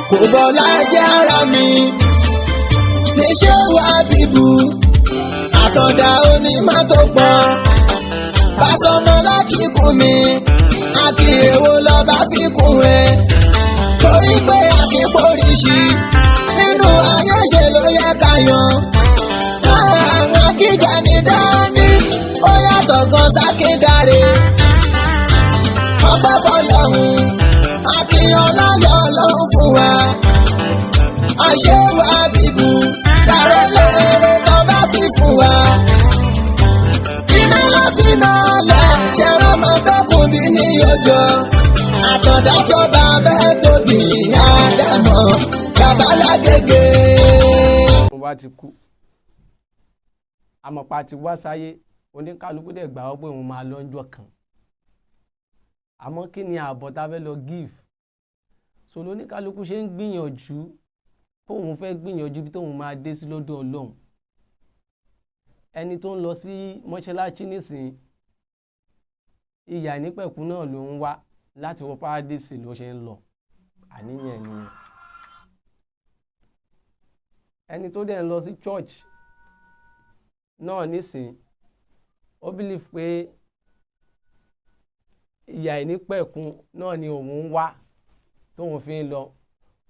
kò bọ́lá jẹ́ ara mi níṣẹ́ wà bíbù àtọ̀dá onímọ̀ tó pọ̀ Fásọmọ láti kún mi àti èwo lọ́ba fi kún rẹ̀ torí pé àkíkóríṣi nínú ayé ṣe ló yẹ ká yan àwọn akíjà ní dání ó yàtọ̀ gan sákídáre ọpẹ́ fọ́lọ́run àkíyàn lọ́yọ̀ ọlọ́run fún wa àṣewà bíbù dàrẹ́ lóore tó bá fi fún wa iná ló fi máa lọ ṣẹ́rọ mọ́tòkùn bí ní ọjọ́ àtọ̀dájọ́ bàbá tóbi àdàmọ́ babalágége. mo bá ti kú àmọ̀pá ti wá sáyé oníkálukú dẹ̀ gbà ọ́ pé òun máa lọ́jọ́ kan àmọ́ kí ni ààbọ̀ tá a fẹ́ lọ give so lóníkálukú ṣe ń gbìyànjú kóun fẹ́ gbìyànjú bí tóun máa dé sí lọ́dọ̀ Ọlọ́run ẹni tó ń lọ sí mọ́ṣáláṣí nísìnyí ìyà nípẹ̀kún náà ló ń wá láti wọ párádísì ló ṣe ń lọ àníyàn nìyẹn ẹni tó dẹ̀ ń lọ sí church náà nísìnyí ó believe pé ìyà ìnípẹ̀kún náà ni òun ń wá tóun fi ń lọ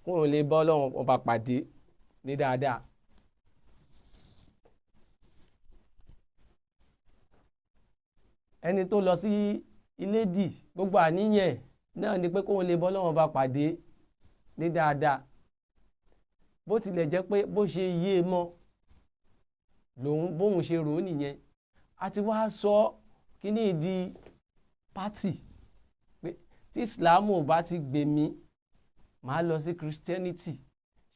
kóun lè bá Ọlọ́run ọba pàdé ní dáadáa. ẹni tó lọ sí ilédì gbogbo àníyàn náà ni pé kóun lè bá Ọlọ́run ọba pàdé ní dáadáa bó tilẹ̀ jẹ́ pé bó ṣe yé e mọ́ lòun bóun ṣe rò ó nìyẹn a ti wá sọ kíní di pátì pé tí ìsìláàmù ò bá ti gbèmí màá lọ sí Christianity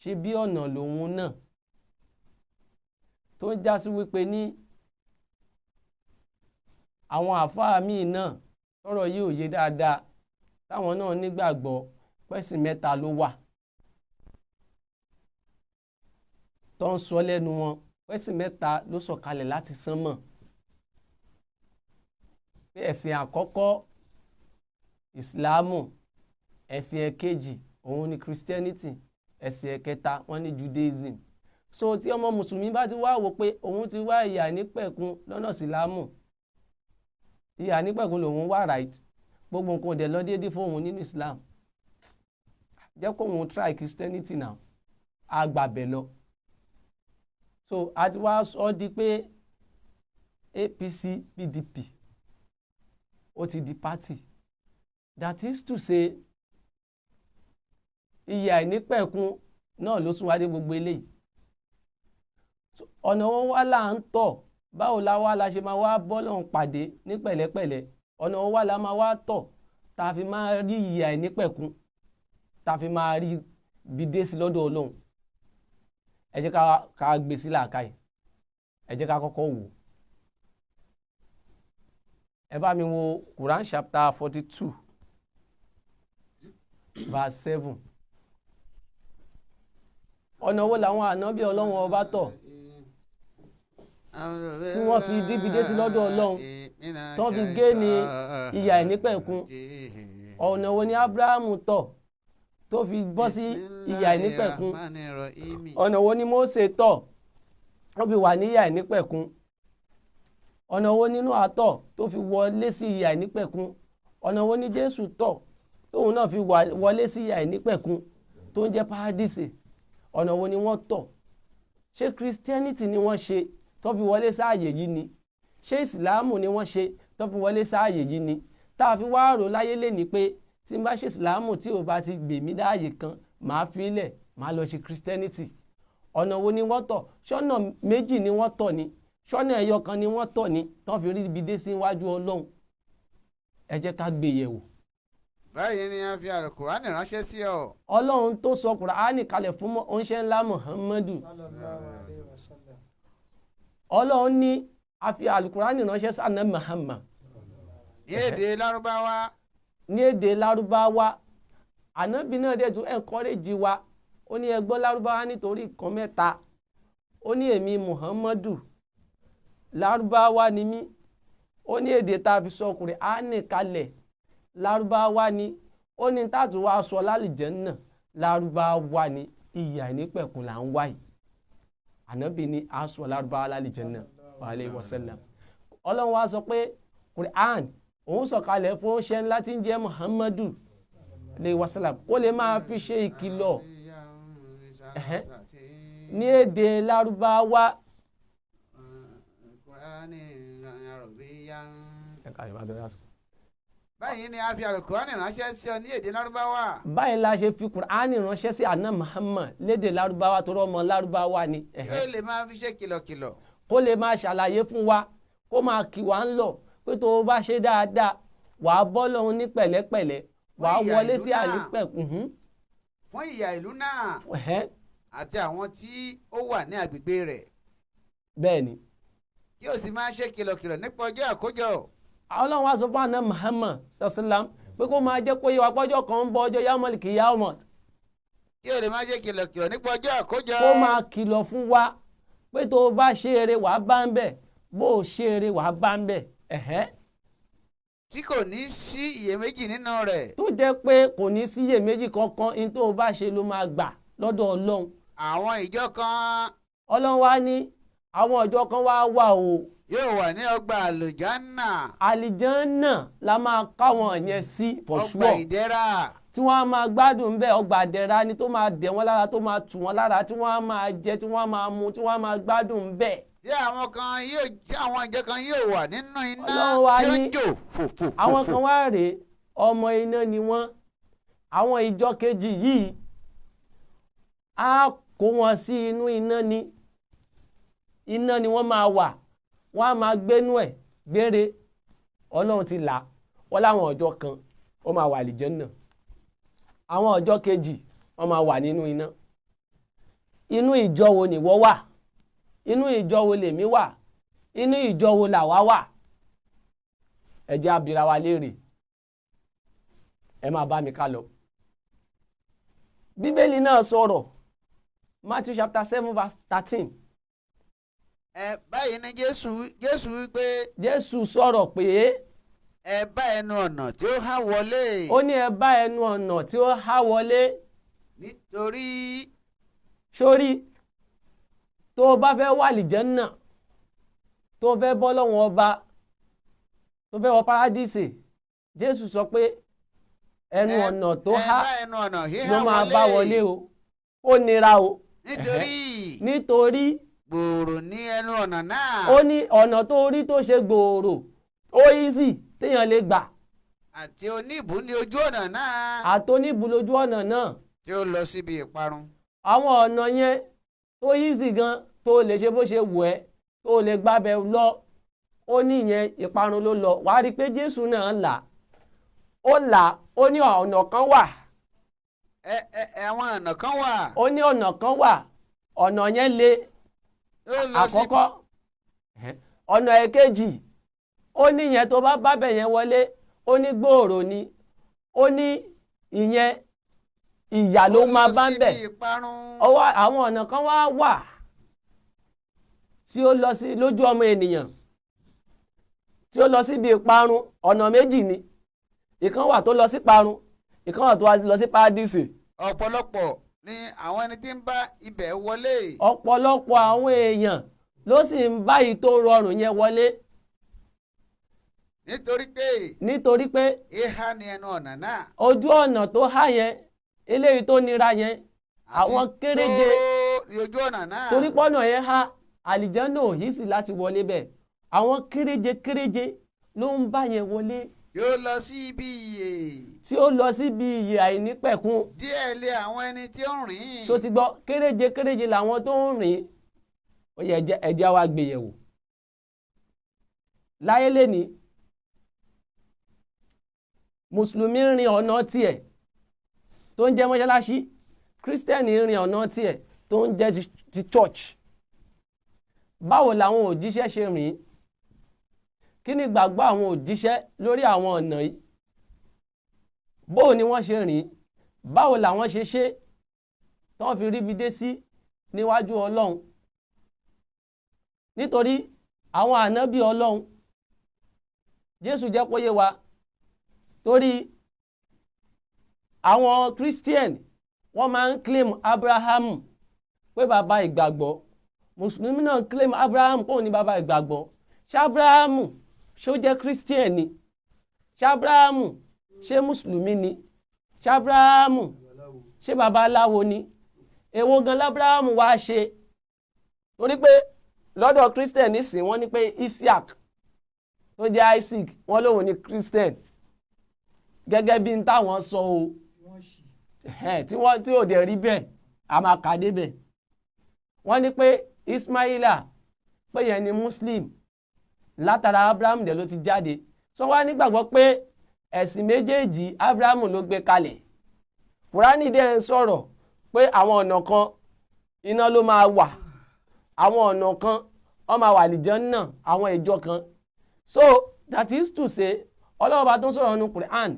ṣe bí ọ̀nà lòun náà tó ń já sí wípé ní àwọn àfáà míì náà tọ́rọ̀ yìí ò yé dáadáa táwọn náà nígbàgbọ́ pẹ́sìn mẹ́ta ló wà tó ń sọ lẹ́nu wọn pẹ́sìn mẹ́ta ló sọ̀kalẹ̀ láti sánmọ̀ pé ẹ̀sìn àkọ́kọ́ ìsìláàmù ẹ̀sìn ẹ̀kejì òun ni Christianity ẹ̀sìn ẹ̀kẹta wọ́n ní Judaism so tí ọmọ mùsùlùmí bá ti wá wò pé òun ti wá ìyà nípẹ̀kun lọ́nà ìsìláàmù ìyà nípẹ̀kun lòun wá right gbogbo nǹkan ò dẹ̀ lọ déédéé fóun nínú Islam jẹ́ kó òun try Christianity now á gbàbẹ̀ lọ so a ti wá sọ di pé APC PDP ó ti di party that is to say ìyà ìnípẹ̀kun náà ló sún wá dé gbogbo eléyìí ọ̀nà wọn wá là ń tọ̀ báwo la wá la ṣe máa wá bọ́lọ́run pàdé ní pẹ̀lẹ́pẹ̀lẹ́ ọ̀nà wọn wá la máa wá tọ̀ tá a fi máa rí ìyà ìnípẹ̀kun tá a fi máa rí bídé sí lọ́dọ̀ Ọlọ́run ẹ jẹ́ ká gbé sí làákàyè ẹ jẹ́ ká kọ́kọ́ wò ẹ bá mi wo Quran chapter 42 verse 7 ọ̀nà wo làwọn ànábì Ọlọ́run ọba tọ̀ tí wọ́n fi díbidé sí lọ́dọ̀ Ọlọ́run tó fi gé ní ìyà ìnípẹ̀kun ọ̀nà wo ni Abrahamu tọ̀ tó fi bọ́ sí ìyà ìnípẹ̀kun ọ̀nà wo ni Mósè tọ̀ tó fi wà ní ìyà ìnípẹ̀kun ọ̀nà wo ni Nóà tọ̀ tó fi wọlé sí ìyà ìnípẹ̀kun ọ̀nà wo ni Jésù tọ̀ tóun náà fi wọlé sí ìyà ìnípẹ̀kun tó ń jẹ́ paradíṣe ọ̀nà wo ni wọ́n tọ̀ ṣé Christianity ni wọ́n ṣe tó fi wọlé sáàyè yìí ni ṣé ìsìláàmù ni wọ́n ṣe tó fi wọlé sáàyè yìí ni tá a fi wá rò láyé lẹ́ni pé tí n bá ṣe ìsìláàmù tí ò bá ti gbè mí dáàyè kan màá fi ilẹ̀ màá lọ ṣe Christianity ọ̀nà wo ni wọ́n tọ̀ ṣọ́nà méjì ni wọ́n tọ̀ ni ṣọ́nà ẹyọ kan ni wọ́n tọ̀ ni tó fi rí ibi dé sí iwájú Ọlọ́run ẹ jẹ́ ká gbé yẹ̀wò. báyìí ni a fi àlùkùránì ránṣẹ́ sí ọ. Ọlọ́run tó sọ Kùránì kalẹ̀ fún oníṣẹ́ ńlá Muhammadu Ọlọ́run ní a fi àlùkùránì ránṣẹ́ sí àná Muhammad ní èdè Lárúbáwá. ní èdè Lárúbáwá ànábì náà dẹ̀ tún encourage wa ó ní ẹ gbọ́ Lárúbáwá nítorí nǹkan mẹ́ta ó ní èmi Muhammadu Lárúbáwá ni mí ó ní èdè tá a fi sọ Kùránì kalẹ̀ Lárúbáwá ni ó ní tààtù wá sọ lálìjánnà lárúbáwá ni ìyà ìnípẹ̀kun là ń wá yìí ànábì ní aṣọ lárúbáwá lálìjẹ́nà alayhi wa sallam. ọlọ́run wá sọ pé Quran òun sọ̀kalẹ̀ fún oúnṣẹ́ ńlá tí ń jẹ́ Muhammadu alayhi wa sallam ó lè máa fi ṣe ìkìlọ̀ ní èdè lárúbáwá. báyìí ni a fi àlùkùránì ránṣẹ́ sí ọ ní èdè lárúbáwá. báyìí la ṣe fi Kùránì ránṣẹ́ sí àná Muhammad lédè lárúbáwá tó rọ́mọ lárúbáwá ni. yóò lè máa fi ṣe kìlọ̀kìlọ̀. kó lè máa ṣàlàyé fún wa kó máa kì wá ń lọ pé tó o bá ṣe dáadáa wàá bọ́ lọ́hún ní pẹ̀lẹ́pẹ̀lẹ́ wàá wọlé sí àlípẹ̀. fún ìyà ìlú náà àti àwọn tí ó wà ní agbègbè rẹ̀. bẹ́ẹ̀ ni. kí o sì máa ṣe kìlọ̀kìlọ̀ nípa ọjọ́ àkójọ. ọlọ́run wá sọ fún àná Muhammad sallam pé kó máa jẹ́ kó yẹ wá pọ́jọ́ kan ń bọ̀ ọjọ́ yawmal qiyamah. kí o lè máa ṣe kìlọ̀kìlọ̀ nípa ọjọ́ àkójọ. kó máa kìlọ̀ fún wa pé tó o bá ṣe eré wàá bá ń bẹ̀ bó o ṣe eré wàá bá ń bẹ̀. tí kò ní sí iyèméjì nínú rẹ̀. tó jẹ́ pé kò ní sí iyèméjì kankan ní tó o bá ṣe ló máa gbà lọ́dọ̀ ọlọ́run. àwọn ìjọ kan. ọlọ́run wá ní àwọn ìjọ kan wá wà o. yóò wà ní ọgbà àlùjánà. àlùjánà la máa káwọn yẹn sí for sure. ọgbà ìdẹ̀ra. tí wọ́n á máa gbádùn bẹ́ẹ̀ ọgbà ìdẹ̀ra ni tó máa dẹ̀ wọ́n lára tó máa tù wọ́n lára tí wọ́n á máa jẹ tí wọ́n á máa mu tí wọ́n á máa gbádùn bẹ́ẹ̀. tí àwọn ìjọ kan yóò wà nínú iná tí ó ń jò fòfò. àwọn kan wá rèé ọmọ iná ni wọ́n àwọn ìjọ kejì yìí á kó wọn sí inú iná ni wọ́n máa wà wọ́n á máa gbénú ẹ̀ gbére ọlọ́run ti là wọ́n láwọn ọjọ́ kan ó máa wà àlìjẹ́nnà àwọn ọjọ́ kejì wọ́n máa wà nínú iná. inú ìjọ wo ni wọ́n wà inú ìjọ wo lèmi wà inú ìjọ wo làwa wà ẹ jẹ́ á bira wa léèrè ẹ máa bá mi ká lọ. bíbélì náà sọ̀rọ̀ Matthew chapter 7 verse 13. báyìí ni Jésù wípé. Jésù sọ̀rọ̀ pé. ẹ bá ẹnu ọ̀nà tí ó há wọlé. ó ní ẹ bá ẹnu ọ̀nà tí ó há wọlé. nítorí. sórí tó o bá fẹ́ wà àlìjẹ́nnà tó o fẹ́ bọ́ lọ́wọ́ ọba tó fẹ́ wọ paradíṣe Jésù sọ pé ẹnu ọ̀nà tó há ló máa bá wọlé o ó nira o. nítorí gbòòrò ní ẹnu ọ̀nà náà. ó ní ọ̀nà tó rí tó ṣe gbòòrò ó easy téèyàn lè gbà. àti oníbù ní ojú ọ̀nà náà. àti oníbù lójú ọ̀nà náà. tí ó lọ síbi ìparun. àwọn ọ̀nà yẹn tó easy gan tó lè ṣe bó ṣe wù ẹ́ tó lè gbábẹ́ lọ ó níyẹn ìparun ló lọ wàá rí i pé Jésù náà là ó ní ọ̀nà kan wà. àwọn ọ̀nà kan wà. ó ní ọ̀nà kan wà ọ̀nà yẹn le àkọ́kọ́ ọ̀nà èkejì ó ní ìyẹn tó bá bábẹ̀ yẹn wọlé ó ní gbòòrò ni ó ní ìyẹn ìyà ló máa bá ń bẹ̀ àwọn ọ̀nà kan wà tí ó lọ sí lójú ọmọ ènìyàn tí ó lọ síbi ìparun ọ̀nà méjì ni ìkan wà tó lọ sí parun ìkan wà tó lọ sí paradíṣe. ọ̀pọ̀lọpọ̀ ni àwọn ẹni tí ń bá ibẹ̀ wọlé. ọ̀pọ̀lọpọ̀ àwọn èèyàn ló sì ń bá yìí tó rọrùn yẹn wọlé. nítorí pé ìhà ni ẹnu ọ̀nà náà. ojú ọ̀nà tó há yẹn eléyìí tó nira yẹn àwọn kéréje ojú ọ̀nà náà. torí pọ́nà yẹn há àlìjẹ́nnà ò yí sí láti wọlé bẹ́ẹ̀ àwọn kéréje ló ń bá yẹn wọlé. yóò lọ sí ibi ìyè. tí ó lọ síbi ìyè àìnípẹ̀kun. díẹ̀ lé àwọn ẹni tí ó ń rìn. tó ti gbọ́ kéréje làwọn tó ń rìn. ó yẹ ẹja wa gbéyẹ̀wò. láyé lẹ́ni mùsùlùmí rìn ọ̀nà tiẹ̀ tó ń jẹ́ mọ́ṣáláṣí kírísítẹ́nì rìn ọ̀nà tiẹ̀ tó ń jẹ́ ti church. báwo làwọn òjíṣẹ́ ṣe rìn? kí ni gbàgbọ́ àwọn òjíṣẹ́ lórí àwọn ọ̀nà yìí? bóò ni wọ́n ṣe rìn? báwo làwọn ṣe ṣe tí wọ́n fi ríbi dé sí níwájú Ọlọ́run? nítorí àwọn ànábì Ọlọ́run Jésù jẹ́ kó yé wa torí àwọn Christian wọ́n máa ń claim Abrahamu pé bàbá ìgbàgbọ́, mùsùlùmí náà claim Abrahamu kóun ní bàbá ìgbàgbọ́. Ṣé Abrahamu ṣé ó jẹ́ Christian ni? Ṣé Abrahamu ṣé mùsùlùmí ni? Ṣé Abrahamu ṣé babaláwo ni? Èwo gan l'Abrahamu wá ṣe? Torí pé lọ́dọ̀ Christian nísìn wọ́n ní pé Isaac tó jẹ́ Isaac wọ́n lóun ní Christian gẹ́gẹ́ bí n táwọn sọ o tí ò dẹ̀ rí bẹ́ẹ̀ a máa kà débẹ̀. Wọ́n ní pé Ismaila pé yẹn ni Muslim látara Abraham dẹ̀ ló ti jáde. So wá nígbàgbọ́ pé ẹ̀sìn méjèèjì Abrahamu ló gbé kalẹ̀. Kùránì dẹ̀ ń sọ̀rọ̀ pé àwọn ọ̀nà kan iná ló máa wà, àwọn ọ̀nà kan ó máa wà àlìjánnà àwọn ìjọ kan. So that is to say Ọlọ́run bá tó ń sọ̀rọ̀ nínú Quran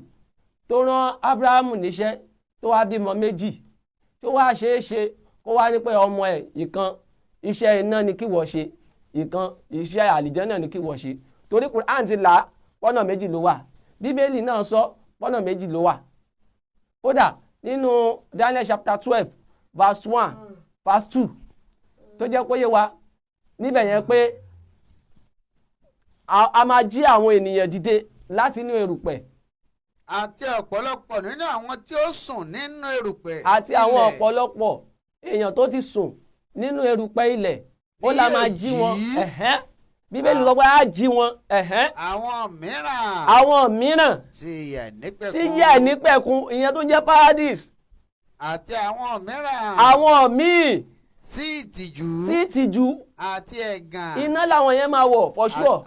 tó rán Abrahamu níṣẹ́ tó wá bímọ méjì tó wá ṣeéṣe kó wá ní pé ọmọ ẹ̀ ìkan iṣẹ́ iná ni kí wọ́n ṣe, ìkan iṣẹ́ àlìjánnà ni kí wọ́n ṣe. Torí Quran ti là pọ́nà méjì ló wà, Bíbélì náà sọ pọ́nà méjì ló wà. Kódà nínú Daniel chapter 12 verse 1 verse 2 tó jẹ́ kó yé wa níbẹ̀ yẹn pé a máa jí àwọn ènìyàn dìde láti inú erùpẹ̀. Àti ọ̀pọ̀lọpọ̀ nínú àwọn tí ó sùn nínú erùpẹ̀. Àti àwọn ọ̀pọ̀lọpọ̀ èèyàn tó ti sùn nínú erùpẹ̀ ilẹ̀ ó la máa jí wọn. Bíbélì sọ pé á jí wọn. Àwọn mìíràn sí ìyà ìnípẹ̀kun ìyẹn tó jẹ́ paradise. Àti àwọn mìíràn. Àwọn míì sí ìtìjú. Sí ìtìjú. Àti ẹ̀gàn. Iná làwọn yẹn máa wọ̀ for sure.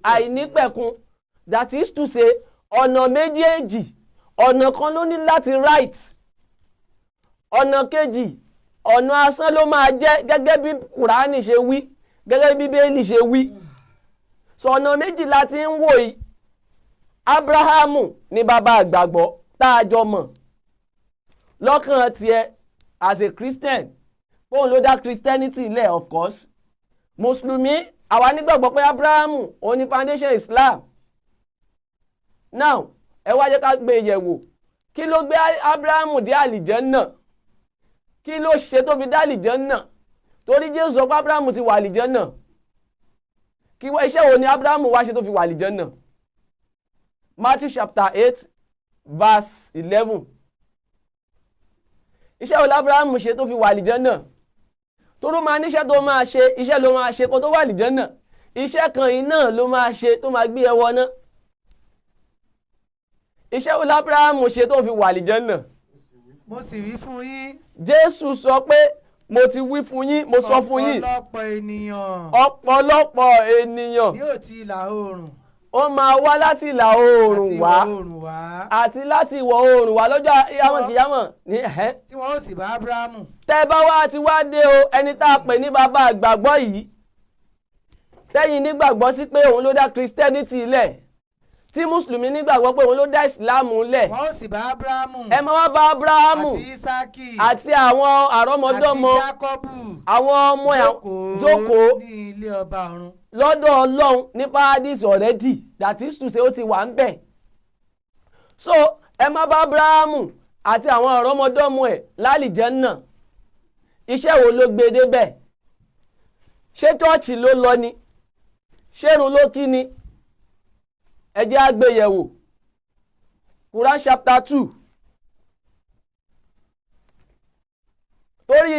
Àìnípẹ̀kun. That is to say ọ̀nà méjèèjì ọ̀nà kan ló ní láti right, ọ̀nà kejì ọ̀nà asán ló máa jẹ́ gẹ́gẹ́ bí Kùránì ṣe wí, gẹ́gẹ́ bí Bíbélì ṣe wí. So ọ̀nà méjì láti ń wò yìí. Abrahamu ni bàbá àgbàgbọ́ tá a jọ mọ̀ lọ́kàn tiẹ̀ as a Christian, bóun ló dá Christianity lẹ̀ of course. Mùsùlùmí àwa nígbàgbọ́ pé Abrahamu òun ni foundation Islam. Now ẹ wá jẹ́ ká gbé yẹ̀wò kí ló gbé Abrahamu dé àlìjánnà, kí ló ṣe tó fi dé àlìjánnà? Torí Jésù sọ pé Abrahamu ti wà àlìjánnà. Kí wá iṣẹ́ wo ni Abrahamu wá ṣe tó fi wà àlìjánnà? Matthew chapter 8 verse 11. Iṣẹ́ wo l'Abrahamu ṣe tó fi wà àlìjánnà? Toró máa níṣẹ́ tó máa ṣe, iṣẹ́ ló máa ṣe kó tó wà àlìjánnà. Iṣẹ́ kan iná ló máa ṣe tó máa gbé ẹ wọná. Iṣẹ́ wo l'Abrahamu ṣe tó fi wà àlìjánnà? Mo sì wí fún yín. Jésù sọ pé mo ti wí fún yín, mo sọ fún yín. Ọ̀pọ̀lọpọ̀ ènìyàn ní òtí ìlà oòrùn. Ó máa wá láti ìlà oòrùn wá àti láti ìwọ̀ oòrùn wá lọ́jọ́ kìyámọ̀ ní ẹ̀hẹ́. Tí wọ́n ó sì bá Abrahamu. Tẹ́ bá wá ti wá dé o, ẹni tá a pè ní bàbá àgbàgbọ́ yìí, tẹ́yìn nígbàgbọ́ sí pé òun ló dá Christianity lẹ̀, tí Mùsùlùmí nígbàgbọ́ pé òun ló dá Ìsìlámù lẹ̀. Wọ́n ó sì bá Abrahamu. Ẹ máa wá bá Abrahamu àti Isaki àti àwọn àrọ́mọdọ́mọ àti Jákọ́bù àwọn ọmọ ẹ̀ jókòó ní ilé ọba ọ̀run lọ́dọ̀ Ọlọ́run ní paradise already. That is to say ó ti wà ń bẹ̀. So ẹ máa bá Abrahamu àti àwọn àrọ́mọdọ́mọ ẹ̀ lálìjánnà. Iṣẹ́ wo ló gbé débẹ̀? Ṣé chọ́ọ̀chì ló lọ ni? Ṣé irun ló kí ni? Ẹ jẹ́ á gbé yẹ̀wò. Quran chapter 2. Torí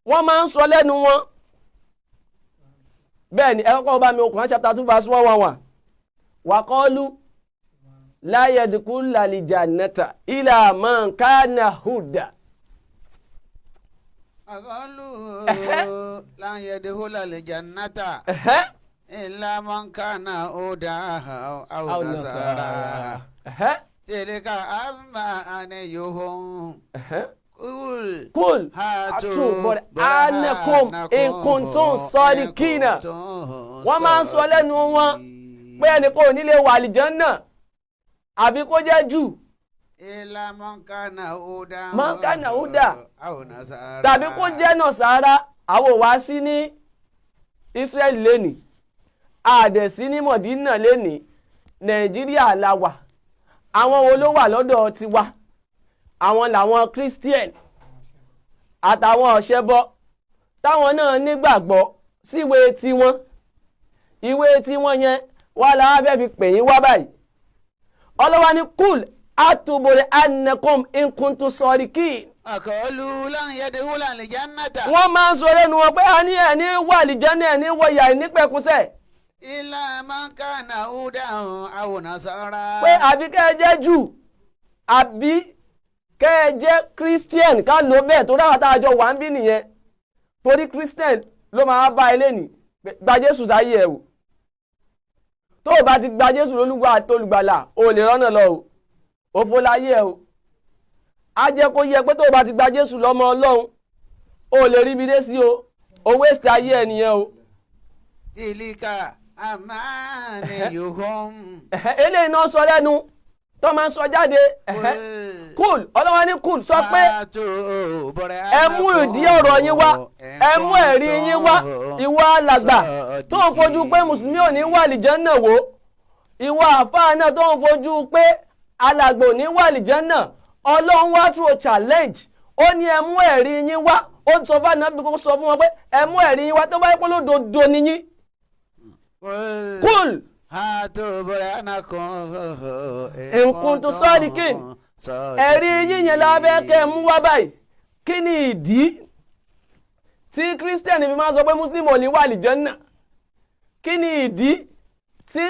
wọ́n máa ń sọ lẹ́nu wọn. Bẹ́ẹ̀ ni ẹ kọ́kọ́ bá mi Quran chapter 2 verse 111. Wa qalu la yadkhulul jannata illa man kana huda. Qalu la yadkhulul jannata illa man kana huda aw nasara. Tilka amaniyuhum. Kul hatu burhanakum in kuntum sadiqina. Wọ́n máa ń sọ lẹ́nu wọn pé ẹnìkan ò ní lè wà àlìjánnà àbí kó jẹ́ Júù. Illa man kana huda. Man kana huda. Tàbí kó jẹ́ Nàsárà. Àwọn wá sí ní Israel lẹ́nìí. Àdẹ̀ sí ní Mọ̀dínà lẹ́nìí. Nàìjíríà la wà. Àwọn wo ló wà lọ́dọ̀ tiwa? àwọn làwọn Christian àtàwọn ọ̀ṣẹ́bọ táwọn náà nígbàgbọ́ síwé tiwọn ìwé tiwọn yẹn wà láwọn fẹ́ fi pè yín wá báyìí ọlọ́wà ní kúl àtúbọ̀rẹ̀ annakum in kuntum sadiqin. àkọọ́lù láwọn yẹ́dẹ̀ wúlà lè jẹ́ nàta. wọ́n máa ń sọ lẹ́nu wọn pé a ní ẹ̀ ní wà lìjẹ́nà ẹ̀ ní wọ̀yà ìnípẹ̀kúnsẹ̀. ilà máa ń ká nàúdà àwòrán sára. pé àbí kẹ́ ẹ jẹ́ jù àbí kẹ́ ẹ jẹ́ Christian ká ló bẹ́ẹ̀ tó dáwà tá a jọ wà ń bí nìyẹn torí Christian ló máa bá ilé nì gba Jésù sáyé ẹ̀ o tó o bá ti gba Jésù lólúgbà àtolùgbàlà o lè rọ́nà lọ o òfò láyé ẹ̀ o á jẹ́ kó yẹ pé tó o bá ti gba Jésù lọ́mọ Ọlọ́run o lè rí ibi dé sí o waste ayé ẹ̀ nìyẹn o. tìlíkà àmàlẹ́ yòókùn. eléyìí náà sọ lẹ́nu tó máa ń sọ jáde cool ọlọ́wọ́ ní cool sọ pé ẹ mú ìdí ọ̀rọ̀ yín wá ẹ mú ẹ̀rí yín wá ìwọ alàgbà tó ń fojú pé mùsùlùmí ò ní wà lìjẹ́nnà wò ìwọ àfáà náà tó ń fojú pé alàgbà ò ní wà lìjẹ́nnà ọlọ́run wá through challenge ó ní ẹ mú ẹ̀rí yín wá ó sọ fún àná bí kò sọ fún wọn pé ẹ mú ẹ̀rí yín wá tó bá yẹ pé lódodo ni yín cool. in kuntum sadiqin ẹ̀rí yíyẹn lábẹ́ kẹ́ mú wá báyìí kí ni ìdí tí kírísítẹ́nì fi máa sọ pé mùsùlùmí ò ní wà lìjẹ́nnà kí ni ìdí tí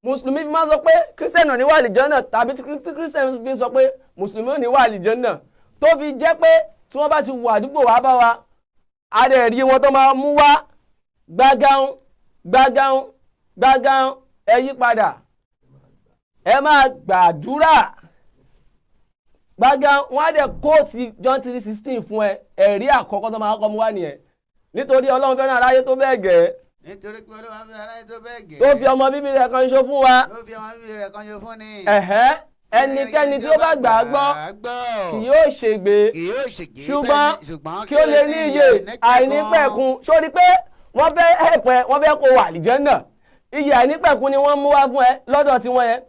mùsùlùmí fi máa sọ pé kírísítẹ́nì ò ní wà lìjẹ́nnà tàbí tí kírísítẹ́nì fi sọ pé mùsùlùmí ò ní wà lìjẹ́nnà tó fi jẹ́ pé tí wọ́n bá ti wọ àdúgbò wá bá wa adé ẹ̀rí wọn tó máa mú wá gbágáhùn gbágáhùn gbágáhùn ẹ yí padà ẹ máa gbàdúrà gbága wọn á dẹ kóòtù John 3:16 fún ẹ ẹ̀rí àkọ́kọ́ tó máa kọ́ mu wá nìyẹn nítorí Ọlọ́run fẹ́ràn aráyé tó bẹ́ẹ̀ gẹ́ nítorí pé Ọlọ́run fẹ́ràn aráyé tó bẹ́ẹ̀ gẹ́ tó fi ọmọ bíbí rẹ̀ kan ṣo fún wa tó fi ọmọ bíbí rẹ̀ kan ṣo fún ni ẹnikẹ́ni tí ó bá gbà á gbọ́ kì yóò ṣègbé ṣùgbọ́n kí ó lè ní iye àìnípẹ̀kun sórí pé wọ́n fẹ́ ẹ̀pẹ́ wọ́n fẹ́ kó wà àlìjẹ́nnà iye àìnípẹ̀kun ni wọ́n mú wá fún ẹ lọ́dọ̀ tiwọn yẹn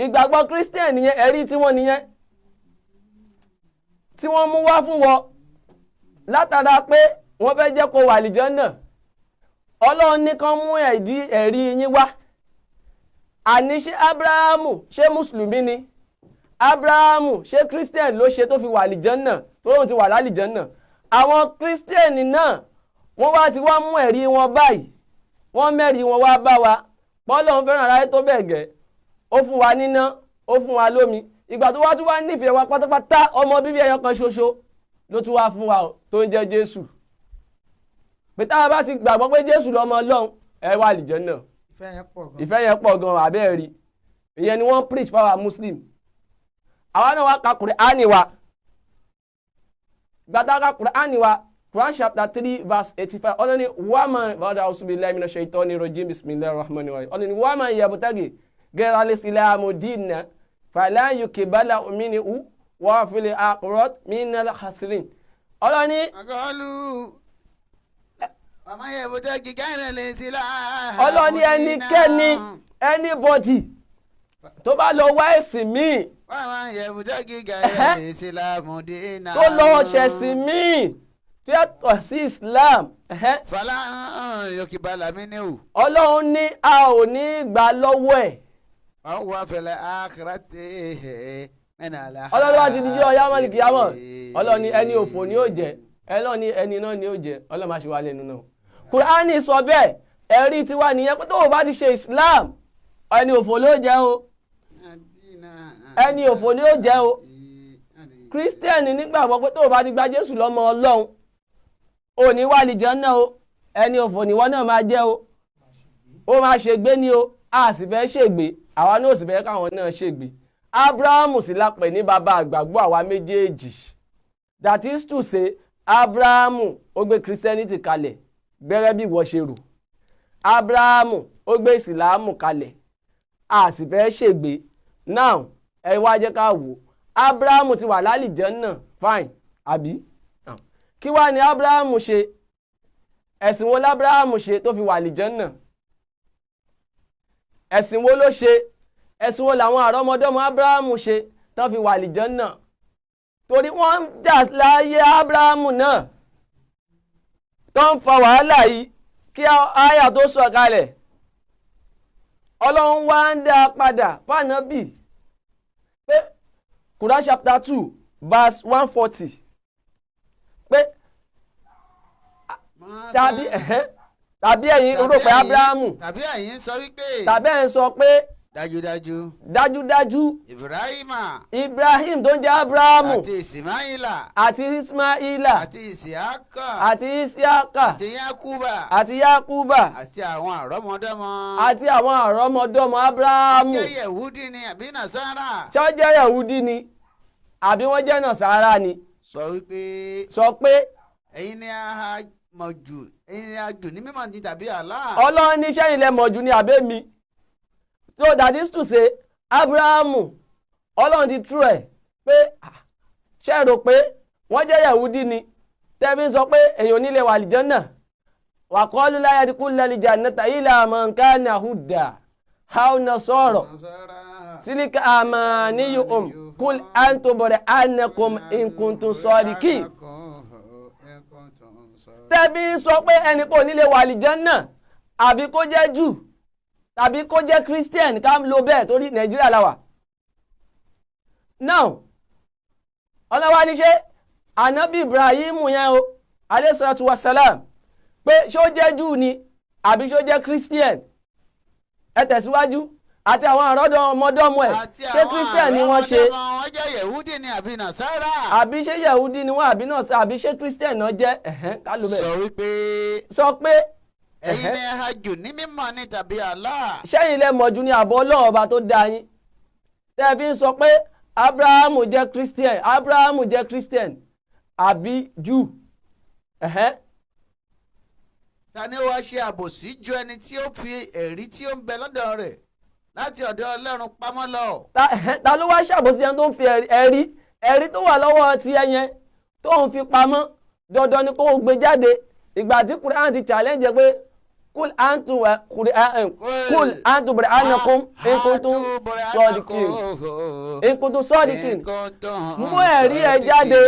ìgbàgbọ́ Christian nìyẹn ẹ̀rí tiwọn nìyẹn tí wọ́n mú wá fún wọn látara pé wọ́n fẹ́ jẹ́ kó wà àlìjẹ́nnà Ọlọ́run ní kán mú ẹ̀rí yín wá àní ṣé Abrahamu ṣé mùsùlùmí ni Abrahamu ṣé Christian ló ṣe tó fi wà àlìjẹ́nnà tó lóun ti wà lálìjẹ́nnà àwọn Christian náà wọ́n wá ti wá mú ẹ̀rí wọn báyìí wọ́n mẹ́rin wọn wá bá wa Ọlọ́run fẹ́ràn aráyé tó bẹ́ẹ̀ gẹ́ ó fún wa níná ó fún wa lómi ìgbà tó wá tún wá nífẹ̀ẹ́ wa pátápátá ọmọ bíbí ẹyọ kan ṣoṣo ló tún wá fún wa tó ń jẹ́ Jésù pé táwa bá ti gbàgbọ́ pé Jésù lọ́mọ Ọlọ́run ẹ wà àlìjẹ́nnà ìfẹ́ yẹn pọ̀ gan abẹ́ rí ìyẹn ni wọ́n preach fáwa Muslim àwa náà wá ka Kùránì wa gbàtà ka Kùránì wa Quran chapter 3 verse 85 ọlọ́ni wàmà bàdà ọ̀sùnbíláì mìíràn ṣaitani rajim bismillahir rahmanir rahim ọlọ́ni wàmà yabtaghi ghayra al-islamu dinan falan yuqbala minhu wa fil akhirati minal khasirin ọlọ́ni. àgọ́lù wàmà yabtaghi ghayra al-islamu. ọlọ́ni ẹnikẹ́ni anybody tó bá lọ wá ẹ̀sìn míì. wàmà yabtaghi ghayra al-islamu dinan. tó lọ ṣẹ̀sìn míì tí yàtọ̀ sí Islam. fàlà yọkìbalà mi ni o. Ọlọ́run ní a ò ní gbà lọ́wọ́ ẹ̀. àwọn wà fẹlẹ àkàrà tẹ mẹ́nà àlà. Ọlọ́run wá ti di jẹ́ ọ̀yá mọ́lìkì yámọ̀ Ọlọ́run ní ẹni òfò ni ó jẹ́ Ọlọ́run ní ẹni náà ni ó jẹ́ Ọlọ́run máa ṣe wá lẹ́nu náà. Kùránì sọ bẹ́ẹ̀ ẹ̀rí tiwa nìyẹn pé tó o bá ti ṣe Islam ẹni òfò ló jẹ́ o ẹni òfò ni ó jẹ́ o Kírísítẹ́nì nígbàgbọ́ pé tó o bá ti gba Jésù lọ́mọ Ọlọ́run ò ní wà àlìjẹ́nnà o ẹni òfò níwọ náà máa jẹ́ o ó máa ṣègbé ni o a sì fẹ́ ṣègbé àwa náà sì fẹ́ káwọn náà ṣègbé Abrahamu sì la pè ní bàbá àgbàgbọ́ àwa méjèèjì that is to say Abrahamu ó gbé Christianity kalẹ̀ gbẹ́rẹ́ bí ìwọ ṣe rò Abrahamu ó gbé ìsìlámù kalẹ̀ a sì fẹ́ ṣègbé now ẹ wá jẹ́ ká wò Abrahamu ti wà lálìjẹ́nnà fine àbí kí wá ní Abrahamu ṣe ẹ̀sìn wo l'Abrahamu ṣe tó fi wà àlìjẹ́nnà ẹ̀sìn wo ló ṣe ẹ̀sìn wo làwọn àrọ́mọdọ́mọ Abrahamu ṣe tó fi wà àlìjẹ́nnà torí wọ́n ń jà láyé Ábúráhámù náà tó ń fa wàhálà yìí kí àyà tó sọ̀kalẹ̀ Ọlọ́run wá ń dá padà fànábì pé Quran chapter 2 verse 140 pé tàbí ẹ̀yin rò pé Ábúráhámù tàbí ẹ̀yin sọ wípé tàbí ẹ̀yin sọ pé dájúdájú Ibrahim tó ń jẹ́ Ábúráhámù àti Ismaila àti Ismaila àti Isiaka àti Isiaka àti Yakuba àti Yakuba àti àwọn àrọ́mọdọ́mọ Ábúráhámù jẹ́ Yehudi ni àbí Nasara ṣọ́ jẹ́ Yehudi ni àbí wọ́n jẹ́ Nasara ni sọ pé ẹ̀yin ni a mọ̀ jù ẹ̀yin ni a jù ní mímọ̀ ní tàbí Allah. Ọlọ́run ní sẹ́yìn lẹ mọ̀ jù ní àbẹ́mi. So that is to say Ábúráhámù Ọlọ́run ti tú ẹ̀ pé ṣe rò pé wọ́n jẹ́ Yahudi ni tẹ́bí sọ pé èèyàn nílé wà àlìjánnà wa qalu la yadkhulul jannata illa man kana huda how nasara tilka amaniyuhum qul antum burhanakum in kuntum sadiqin. Tẹ́bí sọ pé ẹni kò nílé wà àlìjánnà àbí kó jẹ́ Jù tàbí kó jẹ́ Christian ká ló bẹ́ẹ̀ torí Nàìjíríà la wà. Now ọlọ́wà ní ṣe ànábì Ibrahim yẹn o alayhi salatu wassalam pé ṣó jẹ́ Jù ni àbí ṣó jẹ́ Christian ẹ tẹ̀síwájú àti àwọn àrọ́mọdọ́mọ ẹ̀ ṣé Christian ni wọ́n ṣe wọ́n jẹ́ Yehudi ni àbí Nasara àbí ṣé Yehudi ni wọ́n àbí Nasara àbí ṣé Christian náà jẹ́ ká ló bẹ́ẹ̀ sọ pé ẹ̀yin ni a jù ní mímọ̀ ní tàbí Allah. Ṣẹ́yìn lẹ mọ̀ jù ní àbọ̀ Ọlọ́run ọba tó dá yín tẹ́ fi ń sọ pé Ábúráhámù jẹ́ Christian àbí Jù. Ta ni wàá ṣe àbòsí ju ẹni tí ó fi ẹ̀rí tí ó ń bẹ lọ́dọ̀ rẹ̀ láti ọ̀dọ̀ Ọlọ́run pamọ́ lọ. Ta ló wá ṣàbòsí ẹni tó ń fi ẹ̀rí tó wà lọ́wọ́ ti ẹyẹn tó ń fi pamọ́ dandan ni kó o gbé jáde ìgbà tí Quran ti challenge pé kul antu burhanakum in kuntum sadiqin mú ẹ̀rí ẹ jáde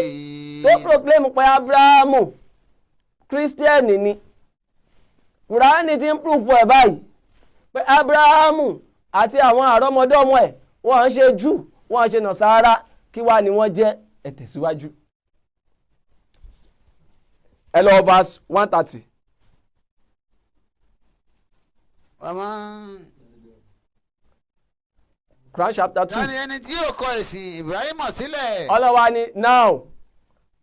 tó proclaim pé Ábúráhámù Christian ni Quran ti ń proof ẹ̀ báyìí pé Ábúráhámù àti àwọn àrọ́mọdọ́mọ ẹ̀ wọ́n ń ṣe Jù wọ́n ń ṣe Nasara kí wá ni wọ́n jẹ́ ẹ tẹ̀síwájú. ẹ lọ verse 130. Quran chapter 2. Tani ẹni tí yóò kọ ẹ̀sìn Ibrahim sílẹ̀. Ọlọ́wà ni now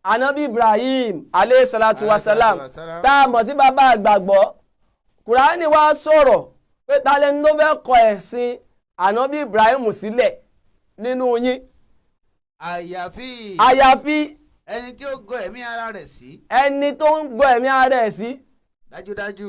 anabi Ibrahim alayhi salatu wasalam tá a mọ̀ sí bàbá àgbàgbọ́ Kùránì wá sọ̀rọ̀ pé ta lẹni tó fẹ́ kọ ẹ̀sìn anabi Ibrahim sílẹ̀ nínú yín. Àyàfi ẹni tí ó gọ ẹ̀mí ara rẹ̀ sí. Ẹni tó ń gọ ẹ̀mí ara rẹ̀ sí. Dájúdájú.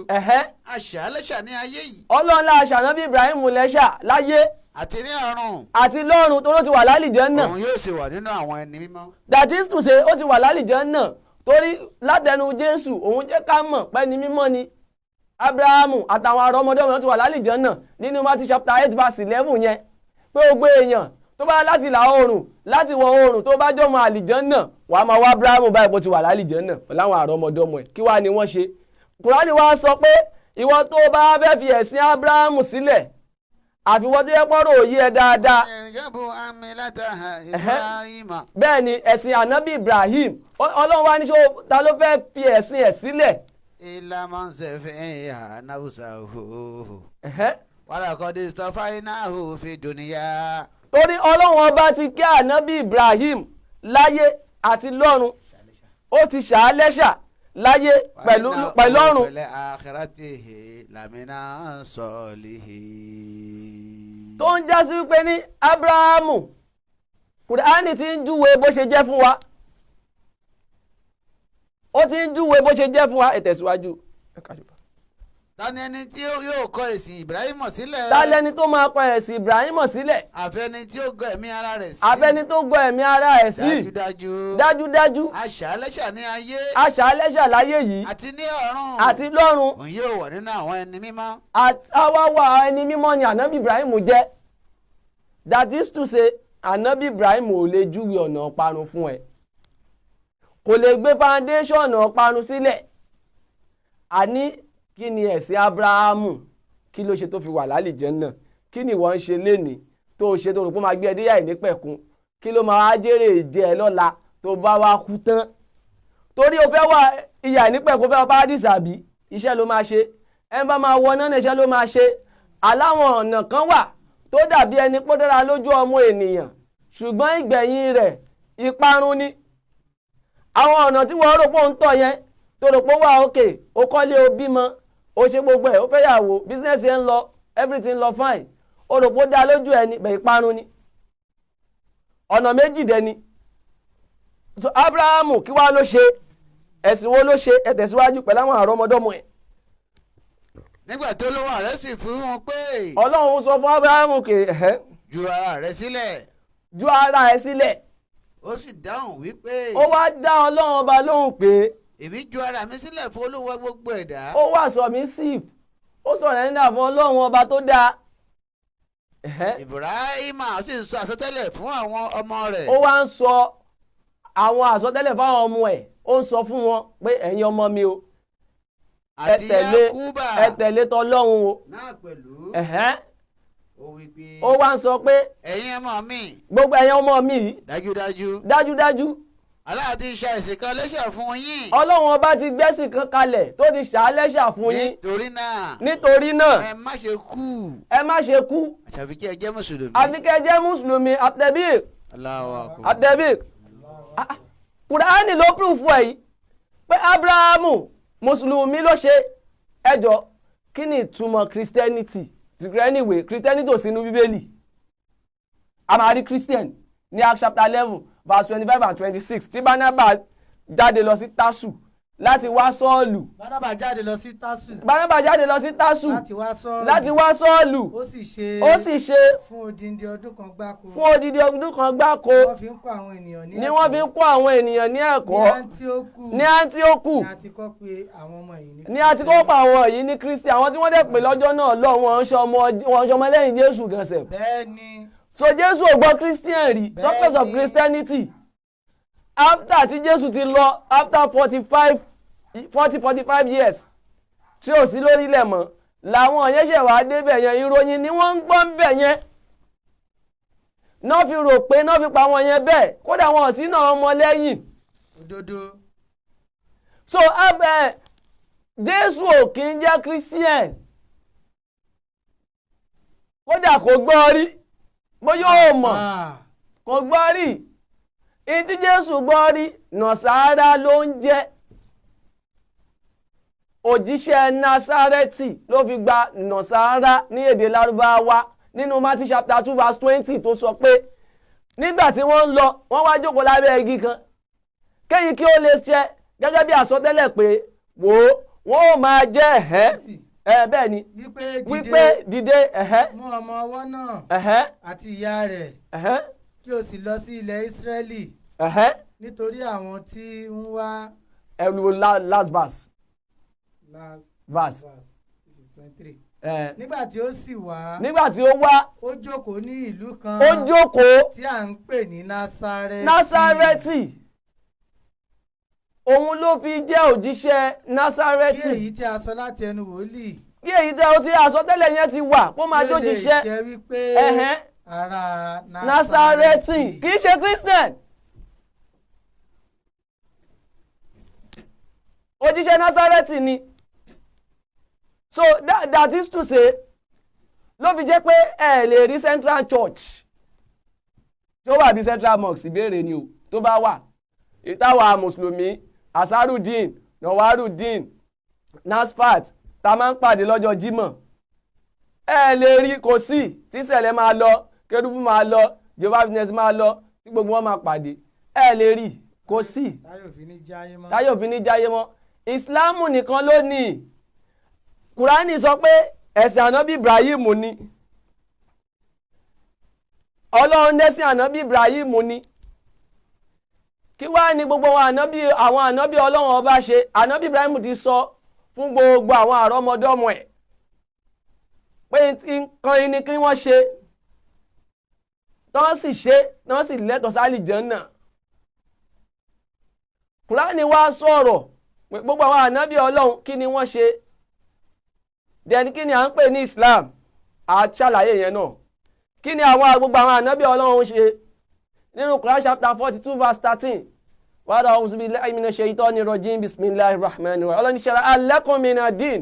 Àṣà lẹ́ṣà ní ayé yìí. Ọlọ́run la àṣà náà bí Ibrahim lẹ́ṣà láyé. Àti ní ọ̀run. Àti lọ́run tó ló ti wà lálìjánnà. Òun yóò sì wà nínú àwọn ẹni mímọ́. That is to say ó ti wà lálìjánnà torí látẹnu Jésù òun jẹ́ ká mọ̀ pé ni mímọ́ ni Ábúráhámù àtàwọn àrọ́mọdọ́mọ ti wà lálìjánnà nínú Matthew chapter 8 verse 11 yẹn pé gbogbo èèyàn tó bá láti ìlà oòrùn láti ìwọ̀ oòrùn tó bá jọmọ àlìjánnà wàá máa wá Ábúráhámù báyìí bó ti wà lálìjánnà láwọn àrọ́mọdọ́mọ ẹ̀ kí wá ni wọ́n ṣe. Kùránì wá sọ pé ìwọ tó bá fẹ́ fi ẹ̀sìn Ábúráhámù sílẹ̀ àfiwọ́ tó yẹ pọ́rọ̀ òye ẹ dáadáa. Bẹ́ẹ̀ ni ẹ̀sìn ànábì Ibrahim Ọlọ́run wá ní ṣó ta ló fẹ́ fi ẹ̀sìn ẹ̀ sílẹ̀. Torí Ọlọ́run ọba ti kí ànábì Ibrahim láyé àti lọ́run ó ti ṣàálẹ́ṣà láyé pẹ̀lú ọ̀run. Tó ń já sí wípé ní Ábúráhámù Kùránì ti ń júwe bó ṣe jẹ́ fún wa. Ó ti ń júwe bó ṣe jẹ́ fún wa ìtẹ̀síwájú. Ta ni ẹni tí yóò kọ ẹ̀sìn Ibrahim sílẹ̀? Ta lẹni tó máa kọ ẹ̀sìn Ibrahim sílẹ̀? Àfẹni tí ó gọ ẹ̀mí ara rẹ̀ sí. Àfẹni tó gọ ẹ̀mí ara rẹ̀ sí. Dájúdájú. Aṣàlẹ́ṣà ní ayé. Aṣàlẹ́ṣà láyé yìí. Àti ní ọ̀run. Àti lọ́run. Òun yóò wà nínú àwọn ẹni mímọ́. Àwa wà ẹni mímọ́ ni ànábì Ibrahim jẹ́. That is to say ànábì Ibrahim ò lè júwe ọ̀nà parun fún ẹ. kò lè gbé foundation ọ̀parun sílẹ̀. Àní kí ni ẹ̀sìn Ábúráhámù kí ló ṣe tó fi wà lálìjẹ́nnà? Kí ni ìwọ ń ṣe lénìí tó ṣe tó rò pé ó máa gbé ẹ dé ìyà ìnípẹ̀kun? Kí ló máa wá jèrè ìjẹ ẹ lọ́la tó bá wá kú tán? Torí o fẹ́ wà ìyà ìnípẹ̀kun, fẹ́ wọ paradise àbí? Iṣẹ́ ló máa ṣe. Ẹ bá máa wọ náà iṣẹ́ ló máa ṣe. Aláwọn ọ̀nà kan wà tó dàbí ẹni pé ó dára lójú ọmọ ènìyàn, ṣùgbọ́n ìgbẹ̀yìn rẹ̀ ìparun ni. Àwọn ọ̀nà tí wọ́n rò pé ó ń tọ̀ yẹn, tó rò pé ó wà òkè, ó kọ́lé, ó bímọ, ó ṣe gbogbo ẹ̀, ó fẹ́ yàwó, business yẹn ń lọ, everything lọ fine, ó rò pé ó dá lójú ẹni, bẹ̀ ìparun ni. Ọ̀nà méjì dẹ̀ ni. So Ábúráhámù kí wá ló ṣe? Ẹ̀sìn wo ló ṣe? Ẹ tẹ̀síwájú pẹ̀lú àwọn àrọ́mọdọ́mọ ẹ̀. nígbà tó lówó rẹ̀ sì fún wọn pé. Ọlọ́run sọ fún Ábúráhámù pé ju ara rẹ̀ sílẹ̀. ju ara ẹ̀ sílẹ̀. Ó sì dáhùn wípé. Ó wá dá Ọlọ́run ọba lóhùn pé. Èmi ju ara mi sílẹ̀ fún Olúwa gbogbo ẹ̀dá. Ó wà submissive. Ó sọ̀rọ̀ nígbà fún Ọlọ́run ọba tó dáa. Ibrahima sì ń sọ àsọtẹ́lẹ̀ fún àwọn ọmọ rẹ̀. Ó wá ń sọ àwọn àsọtẹ́lẹ̀ fún àwọn ọmọ ẹ̀. Ó ń sọ fún wọn pé ẹ̀yin ọmọ mi o, ẹ tẹ̀lé tọlọ́run o. náà pẹ̀lú. Ó wí pé. Ó wá ń sọ pé ẹ̀yin ọmọ mi. gbogbo ẹ̀yin ọmọ mi yìí. dájúdájú. Allah ti ṣe ẹ̀sìn kan lẹ́ṣà fún yín. Ọlọ́run ọba ti gbẹ́sìn kan kalẹ̀ tó ti ṣà lẹ́ṣà fún yín. nítorí náà. ẹ má ṣe kú. àṣàfi kí ẹ jẹ́ mùsùlùmí. Mùsùlùmí àtẹ̀bír. Allahu Akbar. àtẹ̀bír. Kùránì ló proof ẹ̀ yìí pé Ábúráhámù mùsùlùmí ló ṣe. Ẹjọ́ kí ni ìtumọ̀ Christianity? Anyway, Christianity ò sínú Bíbélì. A máa rí Christian ní Acts chapter 11 verse 25 and 26 tí Bánábà jáde lọ sí Tásù láti wá Sọ́ọ̀lù. Bánábà jáde lọ sí Tásù. láti wá Sọ́ọ̀lù. ó sì ṣe fún odindi ọdún kan gbáko. Wọ́n fi ń kọ́ àwọn ènìyàn ní ẹ̀kọ́. Ni wọ́n fi ń kọ́ àwọn ènìyàn ní ẹ̀kọ́. Ní Áńtíókù. Ní a ti kọ́ pé àwọn ọmọ yìí ní. Ní a ti kọ́ pé àwọn yìí ní Kristi. Àwọn tí wọ́n dẹ̀ pè lọ́jọ́ náà lọ wọn ṣọmọ lẹ́yìn Jésù gànṣẹ̀. Bẹ́ẹ̀ni. So Jésù ò gbọ́ Christian rí. Doctors of Christianity. After tí Jésù ti lọ after 45 years tí ò sí lórí ilẹ̀ mọ́ làwọn yẹn ṣẹ̀ wá débẹ̀ yẹn, ìròyìn ni wọ́n ń gbọ́ ń bẹ̀ yẹn. Náà fi rò pé náà fi pa wọn yẹn bẹ́ẹ̀, kódà wọn ò sí náà ọmọ lẹ́yìn. Òdodo. So Jésù ò kì í jẹ́ Christian, kódà kò gbọ́ rí, bóyá ò mọ̀, kò gbọ́ rí. Ìtí Jésù gbọ́ rí Nàsárà ló ń jẹ́. Òjíṣẹ́ Násárẹ́tì ló fi gba Nàsárà ní èdè Lárúbáwá nínú Matthew chapter 2 verse 20 tó sọ pé nígbà tí wọ́n ń lọ wọ́n wá jókòó lábẹ́ igi kan kéyìí kí ó lè ṣẹ gẹ́gẹ́ bí àsọtẹ́lẹ̀ pé wò ó wọ́n ò máa jẹ́ bẹ́ẹ̀ ni wípé dìde mú ọmọ ọwọ́ náà àti ìyá rẹ̀ kí o sì lọ sí ilẹ̀ Ísírẹ́lì nítorí àwọn tí ń wá. Last verse. Verse. This is 23. Nígbà tí ó sì wá. Ó jókòó ní ìlú kan. Tí à ń pè ní Násárẹ́tì. Òun ló fi jẹ́ òjíṣẹ́ Násárẹ́tì. Kí èyí tí a sọ láti ẹnu wòlíì. Kí èyí tí àsọtẹ́lẹ̀ yẹn ti wà kó máa jójíṣẹ́. Kí ó lè ṣe wípé ará Násárẹ́tì kì í ṣe Christian. Òjíṣẹ́ Násárẹ́tì ni. So that is to say, ló fi jẹ́ pé ẹ lè rí Central Church tó wà bí Central Mosque, ìbéèrè ni o tó bá wà. Ìtawà Mùsùlùmí, Asarudeen, Nawarudeen, Nasfat, ta máa ń pàdé lọ́jọ́ Jímọ̀. Ẹ lè rí, kò sí, tí Sẹ̀lẹ̀ máa lọ, Kérúbù máa lọ, Jehovah's Witness máa lọ, tí gbogbo wọn máa pàdé. Ẹ lè rí, kò sí. Táyọ̀ fi ní jáyé mọ́. Ìsìláàmù nìkan ló ní. Kùránì sọ pé ẹ̀sìn ànábì Ibrahim ni. Ọlọ́run dẹ́sìn ànábì Ibrahim ni. Kí wá ní gbogbo àwọn ànábì Ọlọ́run ọba ṣe? Ànábì Ibrahim ti sọ fún gbogbo àwọn àrọ́mọdọ́mọ ẹ̀ pé nǹkan yìí ni kí wọ́n ṣe, tán sì ṣe, tán sì lẹ́tọ̀ọ́ sí àlìjẹ́nnà. Kùránì wá sọ̀rọ̀ gbogbo àwọn ànábì Ọlọ́run kí ni wọ́n ṣe then kí ni à ń pè ní Islam àṣàlàyé yẹn náà kí ni àwọn gbogbo àwọn ànábì Ọlọ́run ṣe nínú Quran chapter 42 verse 13 wàhálà a'udhu billahi minash shaitani rajim bismillahir rahmanir rahim Ọlọ́run shara'a lakum minad din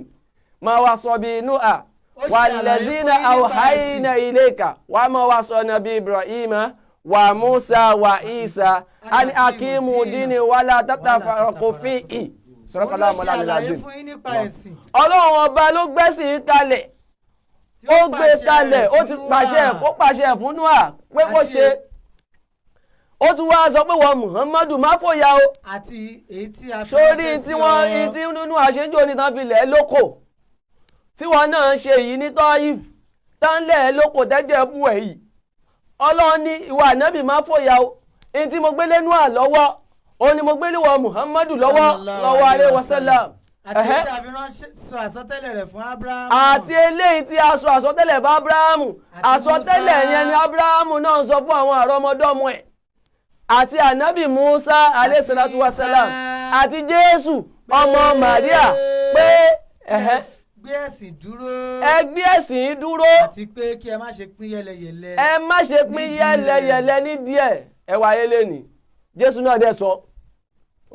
ma wasa bihi Nuha wallazina awhayna ilayka wa ma wasana bi Ibrahima wa Musa wa Isa an aqimu dini wala tatafarraqu fihi. Ọlọ́run ọba ló gbẹ́sìn kalẹ̀ ó gbé kalẹ̀ ó ti pàṣẹ fún Noah pé kó ṣe ó tún wá sọ pé wọ́n Muhammadu má fòyà o àti èyí tí a fi sórí tí wọ́n ti nínú àṣejò ní tán fi lẹ̀ lóko tí wọ́n náà ṣe yìí ní Taif tán lẹ̀ lóko tẹ́jẹ̀ bú ẹ̀ yìí Ọlọ́run ní ìwà ànábì má fòyà o èyí tí mo gbé lé Noah lọ́wọ́ ó ní mo gbé lé wọ́n Muhammadu lọ́wọ́ alaihi wasallam àti èyí tí a fi sọ àsọtẹ́lẹ̀ rẹ̀ fún Abrahamu àti eléyìí tí a sọ àsọtẹ́lẹ̀ fún Abrahamu àsọtẹ́lẹ̀ yẹn ni Abrahamu náà sọ fún àwọn àrọ́mọdọ́mọ ẹ̀ àti ànábì Musa alayhi salatu wasalam àti Jésù ọmọ Maria pé gbé ẹ̀sìn dúró ẹ gbé ẹ̀sìn dúró àti pé kí ẹ má ṣe pín yẹlẹyẹlẹ ẹ má ṣe pín yẹlẹyẹlẹ ní díẹ̀ ẹ wáyé lẹ́nìí Jésù náà dẹ̀ sọ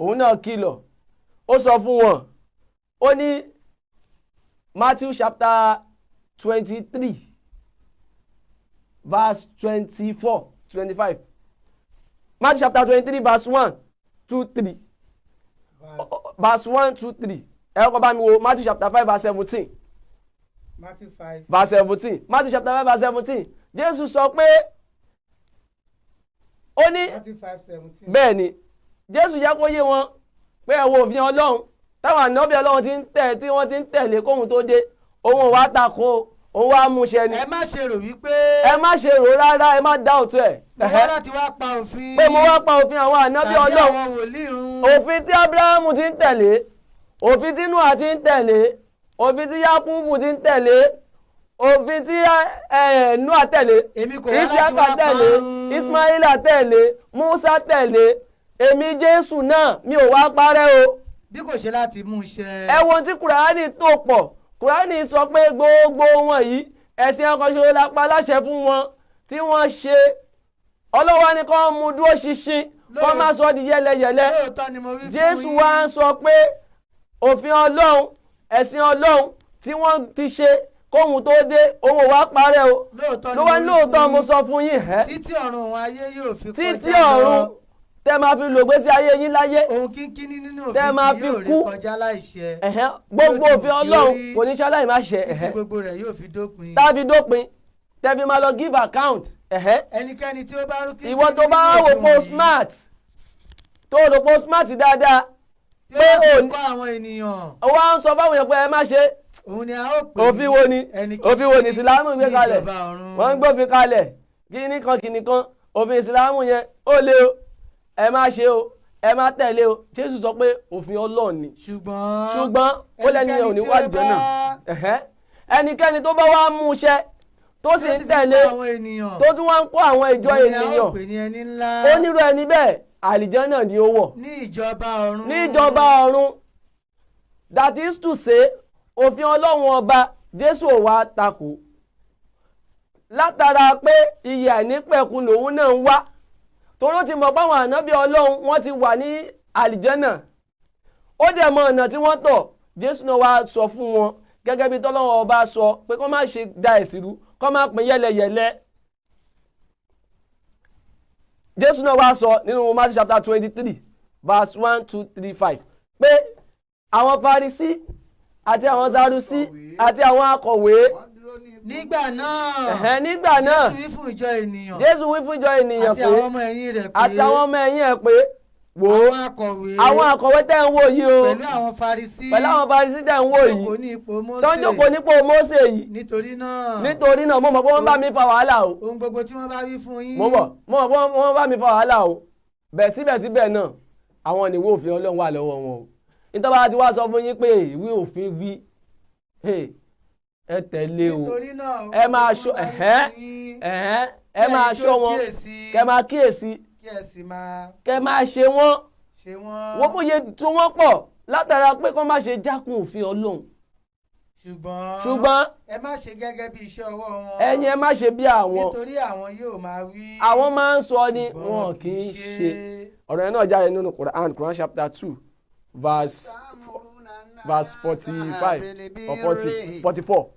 òun náà kìlọ̀ ó sọ fún wọn ó ní Matthew chapter 23 verse 24-25 Matthew chapter 23 verse 1-3 verse 1-3 ẹ kọ́ bá mi wo Matthew chapter 5 verse 17 Matthew 5 verse 17 Matthew chapter 5 verse 17 Jésù sọ pé ó ní Matthew 5:17 bẹ́ẹ̀ ni Jésù jẹ́ kó yé wọn pé ẹ wo òfin Ọlọ́run táwọn ànábì Ọlọ́run tí wọ́n ti ń tẹ̀lé kóhun tó dé òun wá tako òun wá múṣẹ ni. ẹ má ṣe rò wípé. ẹ má ṣe rò rárá ẹ má dá òtún ẹ. mo wá láti wá pa òfin. pé mo wá pa òfin àwọn ànábì Ọlọ́run. tàbí àwọn wòlíì run. òfin tí Abrahamu ti ń tẹ̀lé òfin tí Noah ti ń tẹ̀lé òfin tí Yakubu ti ń tẹ̀lé òfin tí Noah tẹ̀lé Isiaka tẹ̀lé Ismaila tẹ̀lé Musa tẹ̀lé èmi Jésù náà mi ò wá parẹ́ o. bí kò ṣe láti mú ṣẹ. ẹ wo tí Kùránì tó pọ̀ Kùránì sọ pé gbogbo wọn yìí ẹ̀sìn ọkọ̀ṣe lápá láṣẹ fún wọn tí wọ́n ṣe Ọlọ́wà ní kó mú dúró ṣinṣin kó má sọ di yẹlẹyẹlẹ. lóòótọ́ ni mo wí fún yín. Jésù wá ń sọ pé òfin Ọlọ́run ẹ̀sìn Ọlọ́run tí wọ́n ti ṣe kóhun tó dé òun ò wá parẹ́ o. lóòótọ́ mo sọ fún yín. títí ọ̀run òun ayé yóò fi kọjá lọ. títí ọ̀run tẹ́ máa fi lògbé sí ayé yín láyé. ohun kínkínní nínú òfin kì yóò rí kọjá láìṣẹ. gbogbo òfin Ọlọ́run kò ní ṣaláì má ṣe. títí gbogbo rẹ̀ yóò fi dópin. tá a fi dópin tẹ́ fi máa lọ give account. ẹnikẹ́ni tí ó bá rú kínkínní ìwọ tó bá wò pé smart tó rò pé smart dáadáa pé òun kọ́ àwọn ènìyàn. ó wá ń sọ fáwọn èèyàn pé ẹ má ṣe. òun ni a ó pè òfin wo ni ìsìlámù gbé kalẹ̀ wọ́n ń gbófin kalẹ̀ kíní kan òfin ìsìlámù yẹn ó lé o ẹ má ṣe o ẹ má tẹ̀lé o Jésù sọ pé òfin Ọlọ́run ni ṣùgbọ́n ó lẹ́ni yẹn ò ní wá jọ náà ẹnikẹ́ni tó bá wá mú iṣẹ́ tó sì ń tẹ̀lé tó tún wá ń kó àwọn ìjọ ènìyàn onírú ẹni bẹ́ẹ̀ àlìjánà ni ó wọ̀ ní ìjọba ọ̀run. ní ìjọba ọ̀run that is to say òfin Ọlọ́run ọba Jésù ò wá takò látara pé ìyè àìnípẹ̀kun lòun náà ń wá toró ti mọ̀ báwọn ànábì Ọlọ́run wọ́n ti wà ní àlìjánà ó dẹ̀ mọ ọ̀nà tí wọ́n tọ̀ Jésù náà wá sọ fún wọn gẹ́gẹ́ bí tọ́lọ́run ọba sọ pé kó má ṣe da ẹ̀sìn rú kó má pín yẹ́lẹyẹ̀lẹ. Jésù náà wá sọ nínú Matthew chapter 23 verse 1-5 pé àwọn Farisí àti àwọn Sadusi àti àwọn akọ̀wé nígbà náà Jésù wí fún ìjọ ènìyàn àti àwọn ọmọ ẹ̀yìn rẹ̀ pé àti àwọn ọmọ ẹ̀yìn ẹ̀ pé wò ó àwọn akọ̀wé tẹ́ ń wò yìí o pẹ̀lú àwọn Farisí tẹ́ ń wò yìí tó ń jókòó nípò Mósè yìí nítorí náà mo mọ̀ pé wọ́n bá mi fa wàhálà o ohun gbogbo tí wọ́n bá wí fún yín mo mọ̀ pé wọ́n bá mi fa wàhálà o bẹ́ẹ̀ síbẹ̀síbẹ̀ náà àwọn ìwé òfin Ọlọ́run wà lọ́wọ́ wọn o nítorí bá ti wá sọ fún yín pé ìwé òfin wí ẹ tẹ̀lé o ẹ máa ṣọ́ ẹ máa ṣọ́ wọn kẹ máa kíyèsí kẹ máa ṣe wọ́n wọ́n bóyá tó wọ́n pọ̀ látara pé kó má ṣe jákun òfin Ọlọ́run. Ṣùgbọ́n ẹ má ṣe gẹ́gẹ́ bí iṣẹ́ ọwọ́ wọn. ẹ̀yin ẹ má ṣe bí àwọn. nítorí àwọn yóò máa wí. àwọn máa ń sọ ni wọn kì í ṣe. ọ̀rọ̀ yẹn náà jáde nínú Quran chapter 2 verse 45 or 44.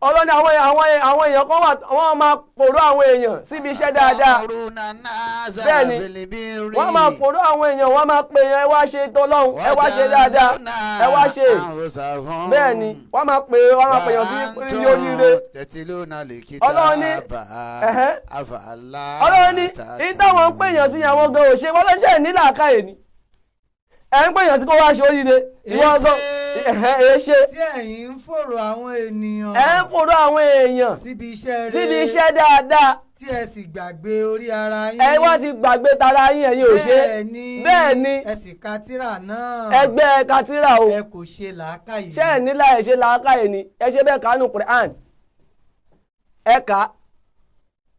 Ọlọ́ni àwọn èèyàn kan wà wọ́n máa pòrò àwọn èèyàn síbi iṣẹ́ dáadáa. Bẹ́ẹ̀ni wọ́n máa pòrò àwọn èèyàn wọ́n máa pè yẹn ẹ wá ṣe tọ́lọ́hún ẹ wá ṣe dáadáa ẹ wá ṣe. Bẹ́ẹ̀ni wọ́n máa pè yàn sí iye oríire. Ọlọ́ni ìtàwọn ń pè yàn sí àwọn gan òṣè wọ́n lọ́jọ́ ìnílà àkáyè ni. Ẹ ń pè yàn sí kó wá ṣe oríire. Èṣe tí ẹ̀yin ń fòrò àwọn ènìyàn. ẹ ń fòrò àwọn èèyàn síbi iṣẹ́ rere. síbi iṣẹ́ dáadáa. tí ẹ sì gbàgbé orí ara yín. ẹ wá ti gbàgbé tara yín ẹ̀yin ò ṣe. bẹ́ẹ̀ ni ẹ sì ka tírà náà. ẹgbẹ́ ka tírà o. ẹ kò ṣe làákàyè. ṣé ẹ̀ nílà ẹ̀ ṣe làákàyè ni ẹ ṣe bẹ́ẹ̀ kánú Quran ẹ kà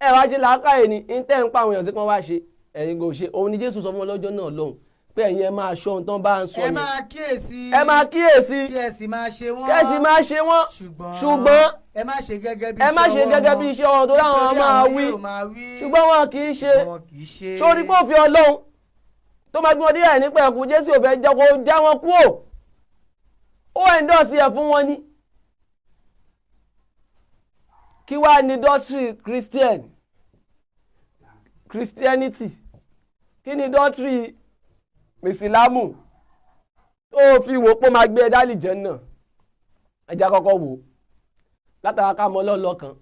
ẹ wá ṣe làákàyè ni ń tẹ́ ń pa àwọn èèyàn sí kan wá ṣe ẹ̀yin kò ṣe òun ni Jésù sọ fún ọlọ́jọ́ náà lọ́hùn pé ẹ̀yin ẹ máa ṣọ́ ohun tán bá ń sọ yẹn. ẹ máa kíyèsí. kí ẹ sì máa ṣe wọ́n. ṣùgbọ́n ẹ má ṣe gẹ́gẹ́ bí iṣẹ́ wọn tó láwọn máa wí. ṣùgbọ́n wọn kì í ṣe. sórí pé òfin Ọlọ́run tó máa gbé wọn díẹ̀ nípa ẹ̀kú Jésù ò fẹ́ jẹ́ kó já wọn kúrò. ó ẹ̀ńdọ́sì ẹ̀ fún wọn ni. kí wàá ní doctrine Christianity kí ni doctrine Ìsìlámù tó fi wò pé máa gbé ẹ̀dá lìjẹ́ náà ẹja kọ́kọ́ wò látara ká mọ Ọlọ́run lọ́kan.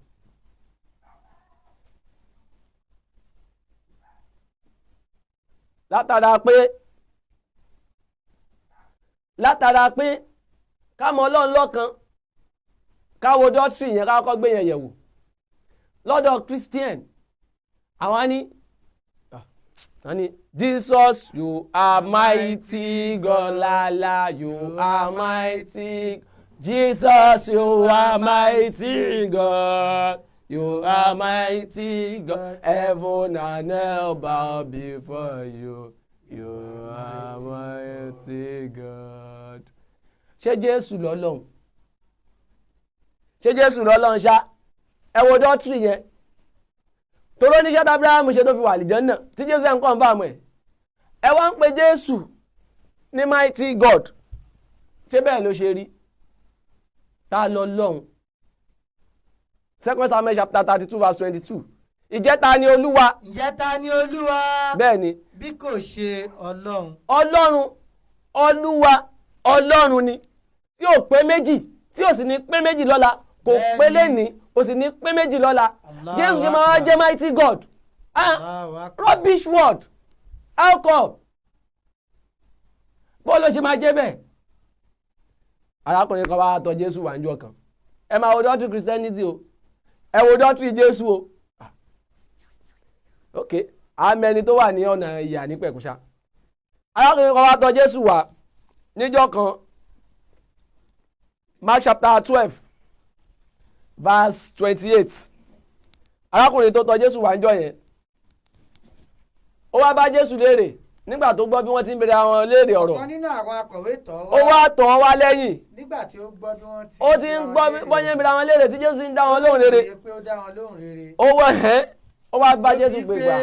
látara pé ká mọ Ọlọ́run lọ́kan ká wo doctrine yẹn ká kọ́kọ́ gbé yẹn yẹ̀wò lọ́dọ̀ Christian àwọn á ní Jesus, you are mighty God, la, you are mighty. Jesus, you are mighty God. You are mighty God. Heaven and earth bow before you. You are mighty God. Ṣé Jésù lọ́lọ́run? Ṣé Jésù lọ́lọ́run ṣá? Ẹ wo doctrine yẹn. Toro ní ṣẹ́ta Abrahamu ṣe tó fi wà àlìjànnà tí Jésù ẹ̀ ń kọ́ ń bá àmọ́ ẹ̀. Ẹ wá ń pe Jésù ní mighty God. Ṣé bẹ́ẹ̀ ló ṣe rí? Ta lọ lọ́hùn. 2 Samuel chapter 32 verse 22. Ìjẹ́ta ni Olúwa. Ìjẹ́ta ni Olúwa. Bẹ́ẹ̀ ni. Bí kò ṣe Ọlọ́run. Ọlọ́run ni. Tí ò pé méjì, tí ò sì ní pé méjì lọ́la, kò pé lénìí, kò sì ní pé méjì lọ́la. Jésù kì í máa jẹ́ mighty God. Rubbish word. How come? Bó ló ṣe máa jẹ́ bẹ́ẹ̀? Arákùnrin kan wá tọ̀ Jésù wá níjọ́ kan. Ẹ máa wo doctrine Christianity o. Ẹ wo doctrine Jésù o. Ok, àmẹ́ni tó wà ní ọ̀nà ìyà ní pẹ̀kúṣá. Arákùnrin kan wá tọ̀ Jésù wá níjọ́ kan. Mark chapter 12 verse 28. Arákùnrin tó tọ̀ Jésù wá níjọ́ yẹn. Ó wá bá Jésù léèrè nígbà tó gbọ́ bí wọ́n ti ń bèrè àwọn léèrè ọ̀rọ̀. Ọ̀kan nínú àwọn akọ̀wé tọ̀ ó wá tọ̀ wọ́n wá lẹ́yìn. Nígbà tí ó gbọ́ bí wọ́n ti. Ó ti ń gbọ́ bọ́yẹn bèrè àwọn léèrè tí Jésù ń dá wọn lóhùn rere. Ó wá ó wá bá Jésù pé gbà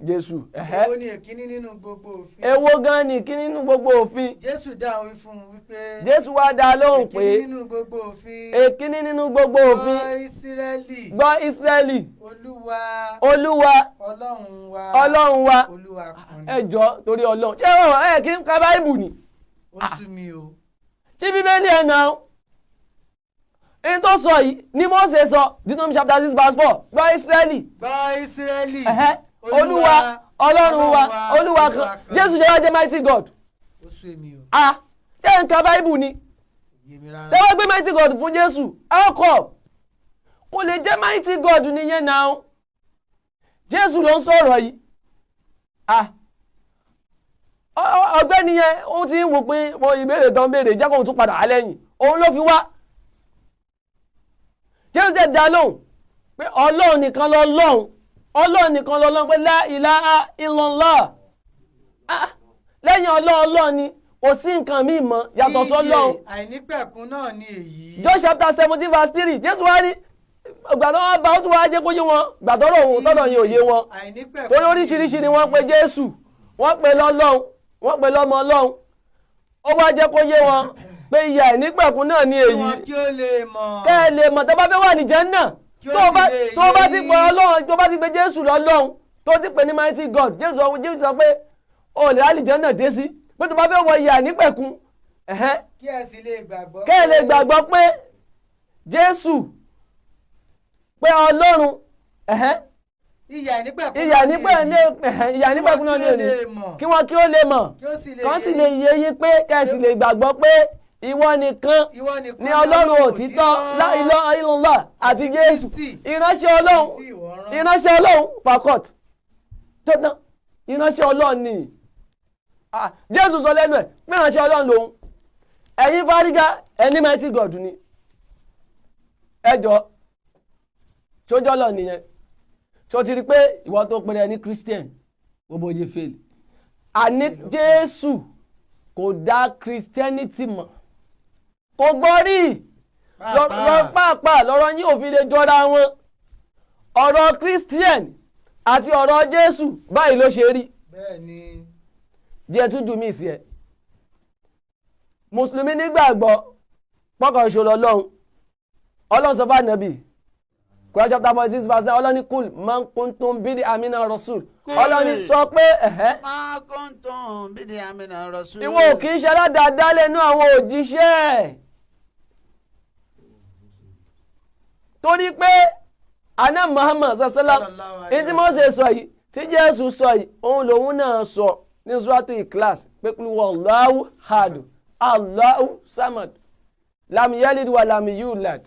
Jésù. Èwo ni èkíní nínú gbogbo òfin. Èwo gan ni èkíní nínú gbogbo òfin. Jésù dáhùn wí fún un wípé. Jésù wá dá lóhùn pé èkíní nínú gbogbo òfin. Èkíní nínú gbogbo òfin. Gbọ́ Ísírẹ́lì. Olúwa. Ọlọ́run wa. Ẹ jọ̀ọ́ torí Ọlọ́run. Ṣé ẹ kí n ka Báíbù ni? Ó sú mi o. Ṣé Bíbélì ẹ̀ náà? Èyí tó sọ yìí ni Mósè sọ Deuteronomy chapter 6 verse 4 gbọ́ Ísírẹ́lì. Olúwa Ọlọ́run wa Olúwa kan Jésù jẹ́ wá jẹ́ mighty God. Ó sú èmi o. Ṣé n ka Báíbù ni? Tẹ́wọ́ gbé mighty God fún Jésù. Ọkọ̀ kò lè jẹ́ mighty God nìyẹn náà. Jésù ló ń sọ̀rọ̀ yìí. Ọ̀gbẹ́ni yẹn ó ti ń wò pé ìbéèrè tó ń béèrè jẹ́ kó tún padà á lẹ́yìn. Òun ló fi wá. Jésù jẹ́ dá lóhùn pé Ọlọ́run nìkan lọ́lọ́run ọlọ́run nìkan lọ́lọ́run pé la ilaha illallah lẹ́yìn ọlọ́run ni kò sí nǹkan míì mọ́ yàtọ̀ sọ́lọ́run. àìnípẹ̀kun náà ni èyí. John chapter 17 verse 3 Jésù wá ní gbàtọ́ wọn bá ó tún wá jẹ́ kó yé wọn gbàtọ́rọ̀ òun tọ́lọ̀ yẹn ò yé wọn torí oríṣiríṣi ni wọ́n pe Jésù wọ́n pe lọ́lọ́run wọ́n pe lọ́mọ ọlọ́run ó wá jẹ́ kó yé wọn pé ìyà àìnípẹ̀kun náà ni èyí kẹ́ ẹ lè mọ̀ tó bá fẹ́ wà ní Jánnà tó bá ti pe ọlọ́run tó bá ti pe Jésù lọ́lọ́run tó ti pe ní mighty God Jésù sọ pé o lè rálì Jánnà dé sí pé tó bá fẹ́ wọ ìyà àìnípẹ̀kun kí ẹ sì lè gbàgbọ́ kẹ́ ẹ lè gbàgbọ́ pé Jésù pé ọlọ́run ìyà nípẹ̀kun náà ní òní kí wọ́n kí ó lè mọ̀ kán sì lè yé yín pé kẹ́sì lè gbàgbọ́ pé ìwọ nìkan ni ọlọ́run òtítọ́ ilọ́lá àti Jésù ìránṣẹ́ ọlọ́run fakọ́t tó tán ìránṣẹ́ ọlọ́run ni Jésù sọ lẹ́nu ẹ̀ pé ìránṣẹ́ ọlọ́run lòun ẹ̀yin fárígá ẹni mighty God ni ẹjọ́ sójọ́ lọ nìyẹn tó ti rí pé ìwọ tó pèrè ní Christian gbogbo yẹ fail àní Jésù kò dá Christianity mọ̀ kò gbọ́ rí pàápàá lọ́rọ̀ yín ò fi lè jọra wọn ọ̀rọ̀ Christian àti ọ̀rọ̀ Jésù báyìí ló ṣe rí díẹ̀ tún jù mí sí ẹ mùsùlùmí nígbàgbọ́ pọ́kàn ṣòro ọlọ́run sọ fún ànábì Quran chapter 46 verse 9 ọlọ́ni kúl man kuntum bídí amina rasul ọlọ́ni sọ pé man kuntum bídí amina rasul. ìwọ ò kì í ṣe aládàáda lẹ́nu àwọn òjíṣẹ́ torí pé aná Muhammad sasala ní tí Mósè sọ yìí tí Jésù sọ yìí òun lòun náà sọ ní suratu Ikhlas pé kúlù wallahu hadu Allahu samad lam yalid wa lam yulad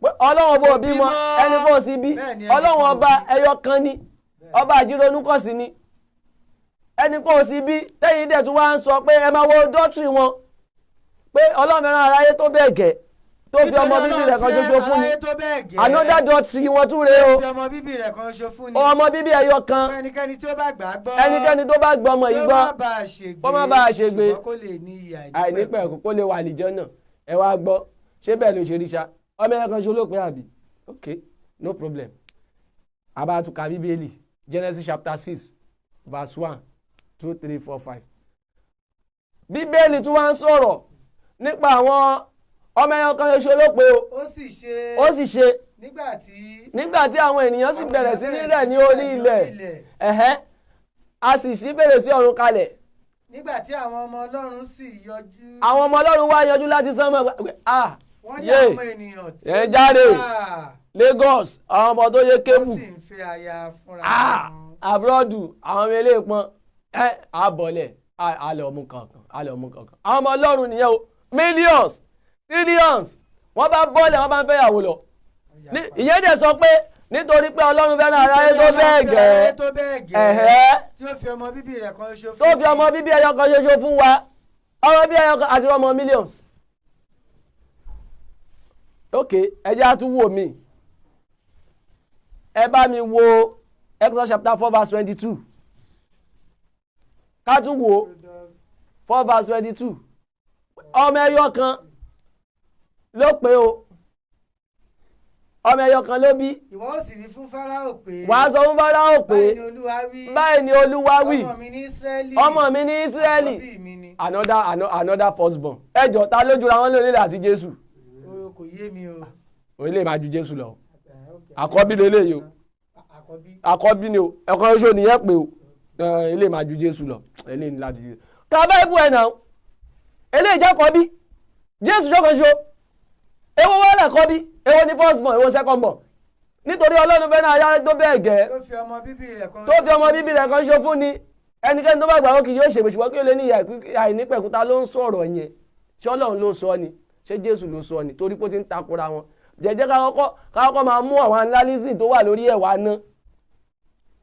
ọlọ́run bó bímọ ẹni bó sí bí ọlọ́run ọba ẹyọ kan ni ọba àjíronú kọ̀ sí ni ẹni kò sí bí tẹ́yìn dẹ̀ tún wá ń sọ pé ẹ máa wo dọ́tírì wọn pé ọlọ́run fẹ́ràn aráyé tó bẹ́ẹ̀ gẹ́ tó fi ọmọ bíbí rẹ̀ kan ṣoṣo fún ni another dọ́tírì wọn tún rèé o ọmọ bíbí ẹyọ kan ẹnikẹ́ni tó bá gbàgbọ́ ọmọ yìí gbọ́ kó má bàa ṣègbè àìnípẹ̀kun kó lè wà àlìjọ́ náà ẹ wá gbọ́ ṣé bẹ́ẹ̀ ló ṣe rí ṣá ọmọ ẹ̀yà kan ṣe olóòpin àbí ok no problem abatuka bíbélì Genesis chapter 6 verse 1 2 3 4 5 bíbélì tún wá ń sọ̀rọ̀ nípa àwọn ọmọ ẹ̀yà kan ṣe olóòpin ó sì ṣe nígbà tí àwọn ènìyàn sì bẹ̀rẹ̀ sí ní rẹ̀ ní orí ilẹ̀ a sì ṣí fèrèsé ọ̀run kalẹ̀ nígbà tí àwọn ọmọ Ọlọ́run sì yọjú àwọn ọmọ Ọlọ́run wá yọjú láti sánmọ̀ wọ́n ní àwọn ènìyàn tí ẹ jáde Lagos àwọn ọmọ tó yẹ kébù wọ́n sì ń fẹ́ aya fúnra wọn. àbúrọ́dù àwọn ọmọ ilé ìpọn àbọ̀lẹ̀ alẹ́ ọmú kankan àwọn ọmọ Ọlọ́run nìyẹn o millions trillions wọ́n bá bọ́ọ̀lẹ̀ wọ́n bá ń fẹ́ yàwó lọ ìyẹn dẹ̀ sọ pé nítorí pé Ọlọ́run fẹ́ràn aráyé tó bẹ́ẹ̀ gẹ́ tí ó fi ọmọ bíbí rẹ̀ kan ṣoṣo fún tó fi ọmọ bíbí ẹyọ kan ṣoṣo fún wa ọmọ bíbí ẹyọ kan àti ọmọ millions. ok ẹ jẹ́ àtúwò mi ẹ bá mi wo Exodus chapter 4 verse 22 ká tún wo 4 verse 22 ọmọ ẹyọ kan ló pé o ọmọ ẹyọ kan ló bí. ìwọ ó sì wí fún Fáráò pé. wàá sọ fún Fáráò pé báyìí ni Olúwa wí ọmọ mi ní Ísírẹ́lì another firstborn ẹjọ ta lójú ra wọn lórí ilẹ̀ àti Jésù. kò yé mi o. òun lè máa ju Jésù lọ àkọ́bí lélẹ́yìí o àkọ́bí ni o ẹ̀kọ́ oṣù nìyẹn pé o ilé máa ju Jésù lọ eléyìí ní láti Jésù. ká bá ibú ẹ̀ náà eléyìí jẹ́ àkọ́bí Jésù jọ́kan ṣo èwo wọ́n lẹ̀ àkọ́bí èwo ni first born èwo second born nítorí Ọlọ́run fẹ́ràn ayá tó bẹ́ẹ̀ gẹ́ tó fi ọmọ bíbí rẹ̀ kan ṣo fún ni ẹnikẹ́ni tó bá gbàgbọ́ kì yóò ṣègbè ṣùgbọ́n kí ó lè ní àìnípẹ̀kúta ló ń sọ̀rọ̀ yẹn ṣé Ọlọ́run ló sọ ni ṣé Jésù ló sọ ni torí pé ó ti ń takora wọn jẹ́jẹ́ kákọ́kọ́ máa mú àwọn analysis tó wà lórí ẹ̀wà náà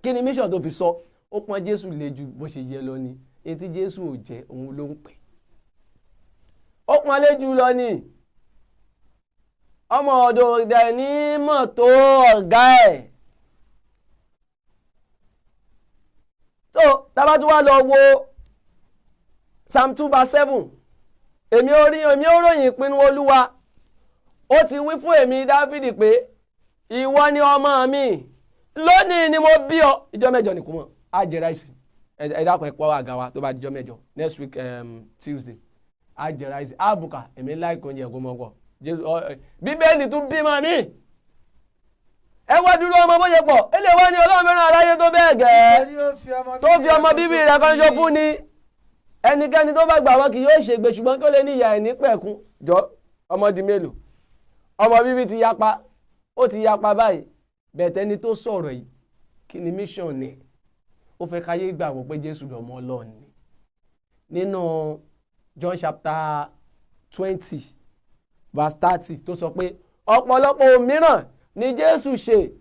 kí ni mission tó fi sọ ó pọn Jésù lé ju bó ṣe yẹ lọ ni etí Jésù ò jẹ́ òun ló ń pè ó pọn lé jù lọ ni ọmọ ọ̀dọ̀ dẹ̀ ní mọ̀ tó ọ̀gá ẹ̀ so tábà tún wá lọ wo Psalm 2:7 èmi ó ròyìn ìpinnu Olúwa ó ti wí fún èmi Dáfídì pé ìwọ ni ọmọ mi lónìí ni mo bí ọ ìjọ mẹ́jọ nìkú mọ́ á jẹ ráìsì ẹ dákun ẹ pọ́ àga wa tó bá dijọ́ mẹ́jọ next week Tuesday á jẹ ráìsì àbùkà èmi láìkó oúnjẹ kó mọ́ pọ̀ Bíbélì tún bímọ mi ẹ wá dúró ọmọ bóyá pọ̀ ẹ lè wá ní Ọlọ́run fẹ́ràn aráyé tó bẹ́ẹ̀ gẹ́ tó fi ọmọ bíbí rẹ̀ kan ṣo fún ni ẹnikẹ́ni tó bá gbà wọ́n kì yóò ṣègbè ṣùgbọ́n kí ó lè ní ìyà ẹ̀ ní pẹ̀kun jọ ọmọ di mélòó ọmọ bíbí ti yapa ó ti yapa báyìí bẹ̀tẹ́ni tó sọ̀rọ̀ yìí kí ni mission ni ó fẹ́ káyé gbàgbọ́ pé Jésù lọ́mọ Ọlọ́run ni nínú John chapter 20 verse 30 tó sọ pé ọ̀pọ̀lọpọ̀ mìíràn ni Jésù ṣe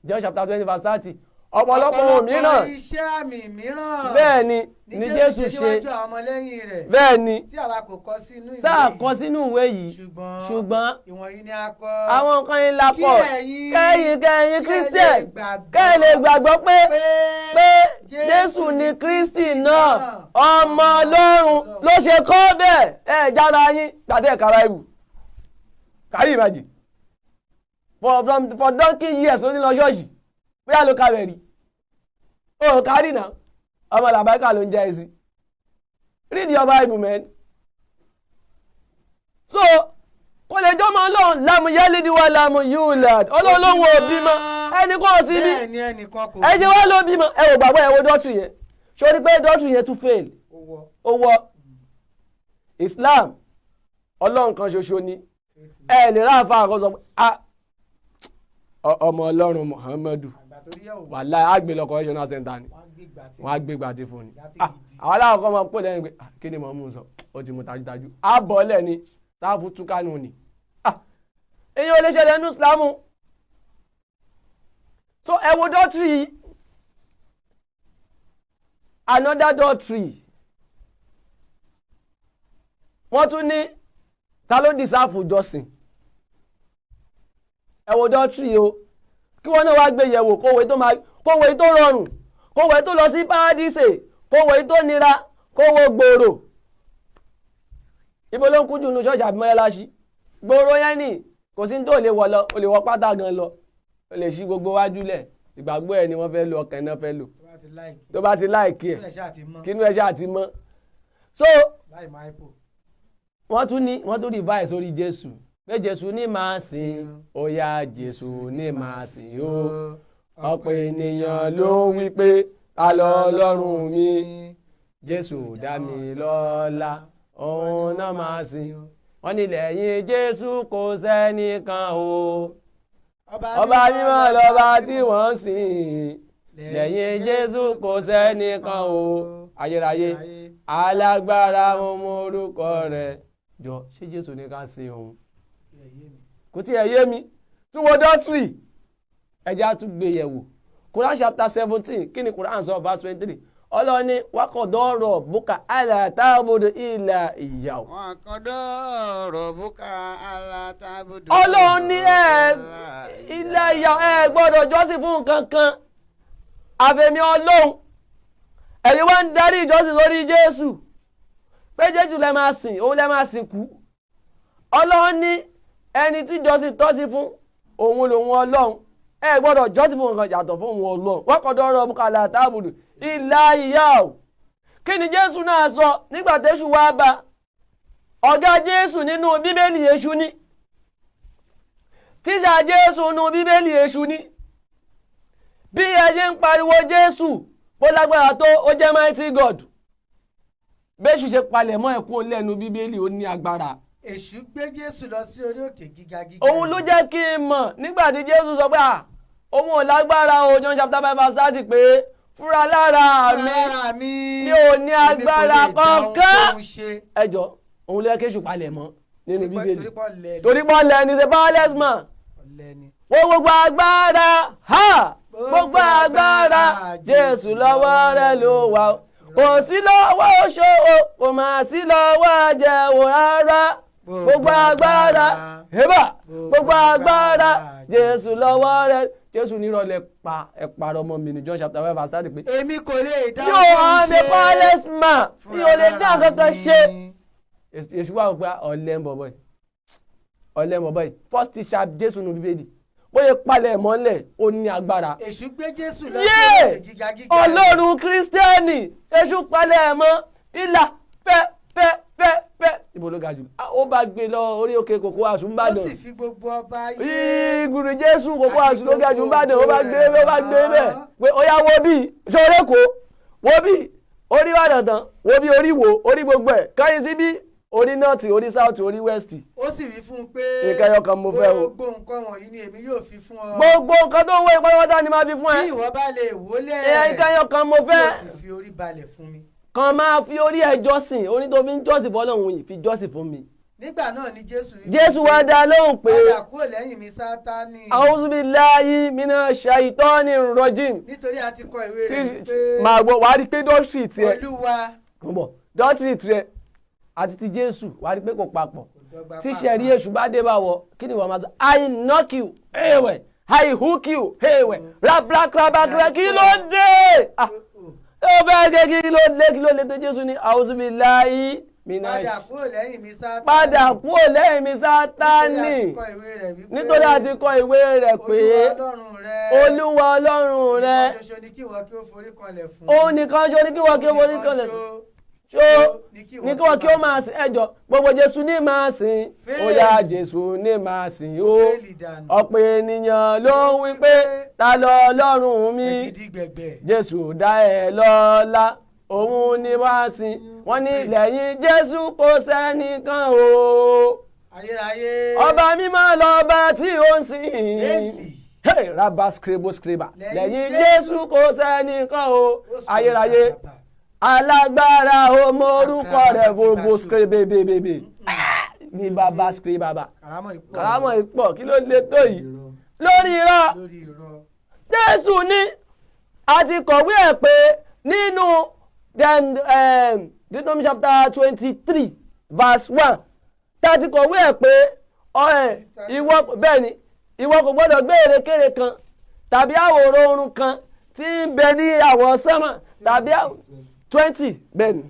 John chapter 20 verse 30 ọ̀pọ̀lọpọ̀ mìíràn iṣẹ́ àmì mìíràn bẹ́ẹ̀ ni Jésù ṣe bẹ́ẹ̀ ni tí àwa kò kọ sínú ìwé yìí tá a kọ sínú ìwé yìí ṣùgbọ́n ìwọ̀nyí ni a kọ àwọn nǹkan yìí la kọ kẹ́yìn Christian kẹ́yìn lè gbàgbọ́ pé Jésù ni Kristi náà ọmọ Ọlọ́run ló ṣe kọ́ bẹ́ẹ̀ ẹ̀ jára yín gbàtẹ́ kára ibù kárí ìbàjì for donkey years ló ní lọ ṣọ́ọ̀ṣì bóyá ló ka rẹ̀ rí o kárí náà ọmọ làbáìkà ló ń jẹ́ ẹ̀sìn read your Bible man so kò lè jọ́ máa lọ́hùn lámù yẹ́lídìwá lámù yúlad Ọlọ́run ò bímọ ẹnì kan sí bí ẹ jẹ́ wá ló bímọ ẹ wò gbàgbọ́ ẹ wo dọ́tù yẹn sórí pé dọ́tù yẹn tún fail ó wọ Islam Ọlọ́run kan ṣoṣo ni ẹ lè ráàfà àkọsọ ọmọ Ọlọ́run Muhammadu wàláì àgbélọ correctional center ni wọ́n á gbé gbàtí fún ni àwọn aláwọ̀ kan máa pò lẹ́yìn pé kí ni mọ̀ọ́mù sọ ó ti mú tajútajú àbọ̀lẹ̀ ni sáfù túkánù ni èyí ò lè ṣẹlẹ̀ nínú Ìsìlámù so ẹ wo dọ́tírì another dọ́tírì wọ́n tún ní ta ló dìsáàfù jọ́sìn ẹ wo dọ́tírì o kí wọ́n náà wá gbé yẹ̀wò kówó tó rọrùn kówó tó lọ sí pàdísè kówó tó nira kówó gbòòrò ibo ló ń kú jù nínú ṣọ́ọ̀ṣì àbí mọ́yáláṣí gbòòrò yẹn ni kò sí ní tó lè wọ̀ lọ o lè wọ pátá gan lọ o lè ṣí gbogbo wájú lẹ̀ ìgbàgbọ́ ẹ̀ ni wọ́n fẹ́ lo ọkàn náà fẹ́ lò tó bá ti láìkí ẹ̀ kínú ẹ̀ ṣáà ti mọ́ so wọ́n tún revise sórí Jésù pé Jésù ní máa sìn ó yá Jésù ní máa sìn ó ọ̀pọ̀ ènìyàn ló wí pé ta lọ Ọlọ́run mi Jésù dá mi lọ́lá òun náà máa sìn wọ́n ní lẹ́yìn Jésù kò sẹ́nìkan o ọba mímọ́ lọ́ba tí wọ́n sìn lẹ́yìn Jésù kò sẹ́nìkan o ayérayé alágbára ọmọ orúkọ rẹ̀ jọ ṣé Jésù ní ká sìn òun kò tí ẹ yé mi tún wo dọ́tírì ẹja tún gbé yẹ̀wò Quran chapter 17 kí ni Quran sọ verse 23 ọlọ́ni wákọ̀dọ́rọ̀ bùkà alátàbùdù ilà ìyàwó. wákọ̀dọ́rọ̀ bùkà alátàbùdù. ọlọ́ni ilà ìyàwó gbọ́dọ̀ jọ́sìn fún nǹkan kan àfẹ̀mí Ọlọ́run ẹ̀yin wá ń darí ìjọsìn lórí Jésù pé Jésù lẹ́ máa sìn òun lẹ́ máa sìn kú ọlọ́ni ẹni tí jọ́sìn tọ́sí fún òun lòun Ọlọ́run gbọ́dọ̀ jọ́sìn fún nǹkan yàtọ̀ fún òun Ọlọ́run wákọ̀dọ́rọ̀ bùkà alátàbùdù ìlà ìyá o kí ni Jésù náà sọ nígbà tẹ́ṣù wá bá ọ̀gá Jésù nínú Bíbélì Èṣù ni tíṣà Jésù nínú Bíbélì Èṣù ni bí ẹyẹ ń pariwo Jésù bó lágbára tó ó jẹ́ mighty God bẹ́ṣù ṣe palẹ̀ mọ́ ẹ̀kún lẹ́nu Bíbélì ó ní agbára. Èṣù gbé Jésù lọ sí orí òkè gíga. òun ló jẹ́ kí n mọ̀ nígbà tí Jésù sọ pé òun ò lágbára o John chapter 5 verse 30 pé fúnra lára mi ò ní agbára kankan ẹjọ́ òun ló yẹ kí Èṣù palẹ̀ mọ́ nínú Bíbélì torí pọ́ lẹ́ni ṣe powerless man wọ́n gbogbo agbára gbogbo agbára Jésù lọ́wọ́ rẹ̀ ló wà kò sí lọ́wọ́ oṣó kò má sí lọ́wọ́ àjẹwò rárá gbogbo agbára hébà gbogbo agbára Jésù lọ́wọ́ rẹ̀. Jésù nírọ̀lẹ́ pa ẹ̀pàrọ̀ ọmọ mi ní John chapter 5 verse 30 pé èmi kò lè dá yóò hàn ní powerless man tí o lè dá kankan ṣe. Èṣù wà pé ọ̀lẹ́ bọ̀bọ̀ yìí first teacher Jésù nù Bíbélì bóyá palẹ̀ mọ́lẹ̀ ó ní agbára. Èṣù gbé Jésù lọ sí òkè gíga gíga. Ọlọ́run kírísítẹ́nì èṣù palẹ̀ mọ́ ìlà fẹ́ ibo ló ga jù ó bá gbé lọ orí òkè kòkó àṣù ńbàdàn. Ó sì fi gbogbo ọba ayé. ìgbùrù Jésù kòkó àṣù ló ga jù ńbàdàn ó bá gbé bẹ́ẹ̀ pé ó yá wo bí ṣọlẹ́ kó wo bí orí wàdàn tán wo bí orí wo orí gbogbo ẹ̀ káyé sí bí orí nọ́ọ̀tì orí sáùtì orí wẹ́stì. Ó sì wí fún un pé ìkẹyọ kan mo fẹ́ o. gbogbo nǹkan wọ̀nyí ni èmi yóò fi fún ọ. gbogbo nǹkan tó ń wọ ìpátápátá ni máa fi fún ẹ. bí ìwọ bá lè wólẹ̀. ìkẹyọ kan mo fẹ́. yóò sì fi orí balẹ̀ fún mi. Kan máa fi orí ẹ jọ́sìn orí tó fi ń jọ́sìn fọ́lọ́run yìí fi jọ́sìn fún mi. Nígbà náà ni Jésù wá dá lóhùn pé padà kúrò lẹ́yìn mi Sátánì. A'udhu billahi minash shaitonir rajim. Nítorí a ti kọ ìwé rẹ̀ pé màá gbọ́ wàá rí pé dọ́tírì tiẹ̀. Olúwa. Dọ́tírì tiẹ̀ àti ti Jésù wàá rí pé kò papọ̀. Tí sẹ̀rí èṣù bá dé bá wọ kí ni wọ́n máa sọ I knock you ẹ̀wẹ̀ I hook you ẹ̀wẹ̀ rabrakrabakra kí ló dé. Ó bẹ́ẹ̀ gé kí ló lé tó Jésù ní A'udhu billahi padà kúrò lẹ́yìn mi Sátánì. Padà kúrò lẹ́yìn mi Sátánì. Nítorí a ti kọ ìwé rẹ̀ pé Olúwa Ọlọ́run rẹ. Nìkan ṣoṣo ni kí wọ́n kí ó forí kanlẹ̀ fún. Ó nìkan ṣoṣo ni kí wọ́n kí ó forí kanlẹ̀ fún. Ṣó ní kí wọ́n kí ó máa sìn ẹjọ́ gbogbo Jésù ní máa sìn ó yá Jésù ní máa sìn ó. Ọ̀pọ̀ ènìyàn ló ń wí pé ta lọ Ọlọ́run mi. Jésù dá ẹ lọ́lá òun ni wá sí wọ́n ní lẹ́yìn Jésù kò sẹ́nìkan o. Ọba mímọ́ lọ́ba tí ó ń sìn. Rabba scribo scriba lẹ́yìn Jésù kò sẹ́nìkan o. Ayérayé alágbára o mo orúkọ rẹ̀ gbogbo scribebebebe ní bàbá scribaba. Kàrámọ̀ ìpọ̀ kí ló lè tó yìí lórí irọ́. Jésù ní a ti kọ̀wé ẹ̀ pé nínú Deuteronomy chapter 23 verse 1 tàti kọ̀wé ẹ̀ pé ìwọ bẹ́ẹ̀ ni ìwọ kò gbọ́dọ̀ gbé èrèkèrè kan tàbí àwòrán orun kan tí ń bẹ ní àwọ̀ sánmà tàbí 20 bẹ́ẹ̀ ni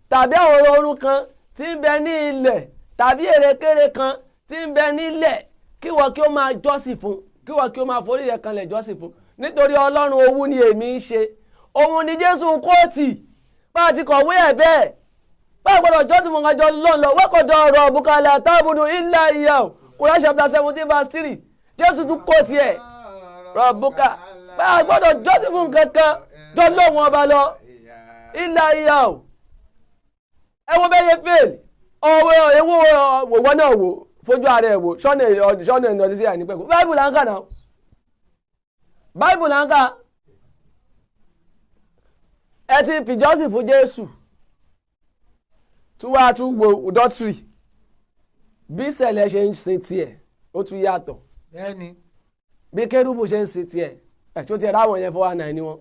tàbí àwòrán orun kan tí ń bẹ ní ilẹ̀ tàbí èrèkèrè kan tí ń bẹ nílẹ̀ kí wọ́n kí ó máa jọ́sìn fún kí wọ́n kí ó máa forí rẹ̀ kanlẹ̀ jọ́sìn fún nítorí Ọlọ́run owú ni èmi ń ṣe òun ni Jésù kóòtì bá a ti kọ̀wé ẹ̀ bẹ́ẹ̀ bá a gbọ́dọ̀ jọ́sìn fún ọjọ́ lọ́nà wẹ́kọ̀dọ̀ ọ̀rọ̀ bukala tábùdù illa iyyahu Quran chapter 17 verse 3 Jésù tún kóòtì ẹ̀ rọ̀bùkà bá a gbọ́dọ̀ jọ́sìn fún kankan jọ lóhun ọba lọ illa iyyahu ẹ wo bẹ́ẹ̀ yẹ fèèlì ọwọ́ ewu òwò náà wò fojú ara ẹ̀ wò ṣọ́nà ìnọdí sí àìnípẹ̀kù báìbù là ń kà náà báìbù là ń kà ẹ ti fìjọ́sìn fún Jésù tún wá tún wo dọ́tírì bí sẹ̀lẹ̀ ṣe ń sin tiẹ̀ ó tún yàtọ̀ bí kérúbù ṣe ń sin tiẹ̀ ẹ̀ tí ó ti ẹ̀ ráwọn yẹn 419 ni wọ́n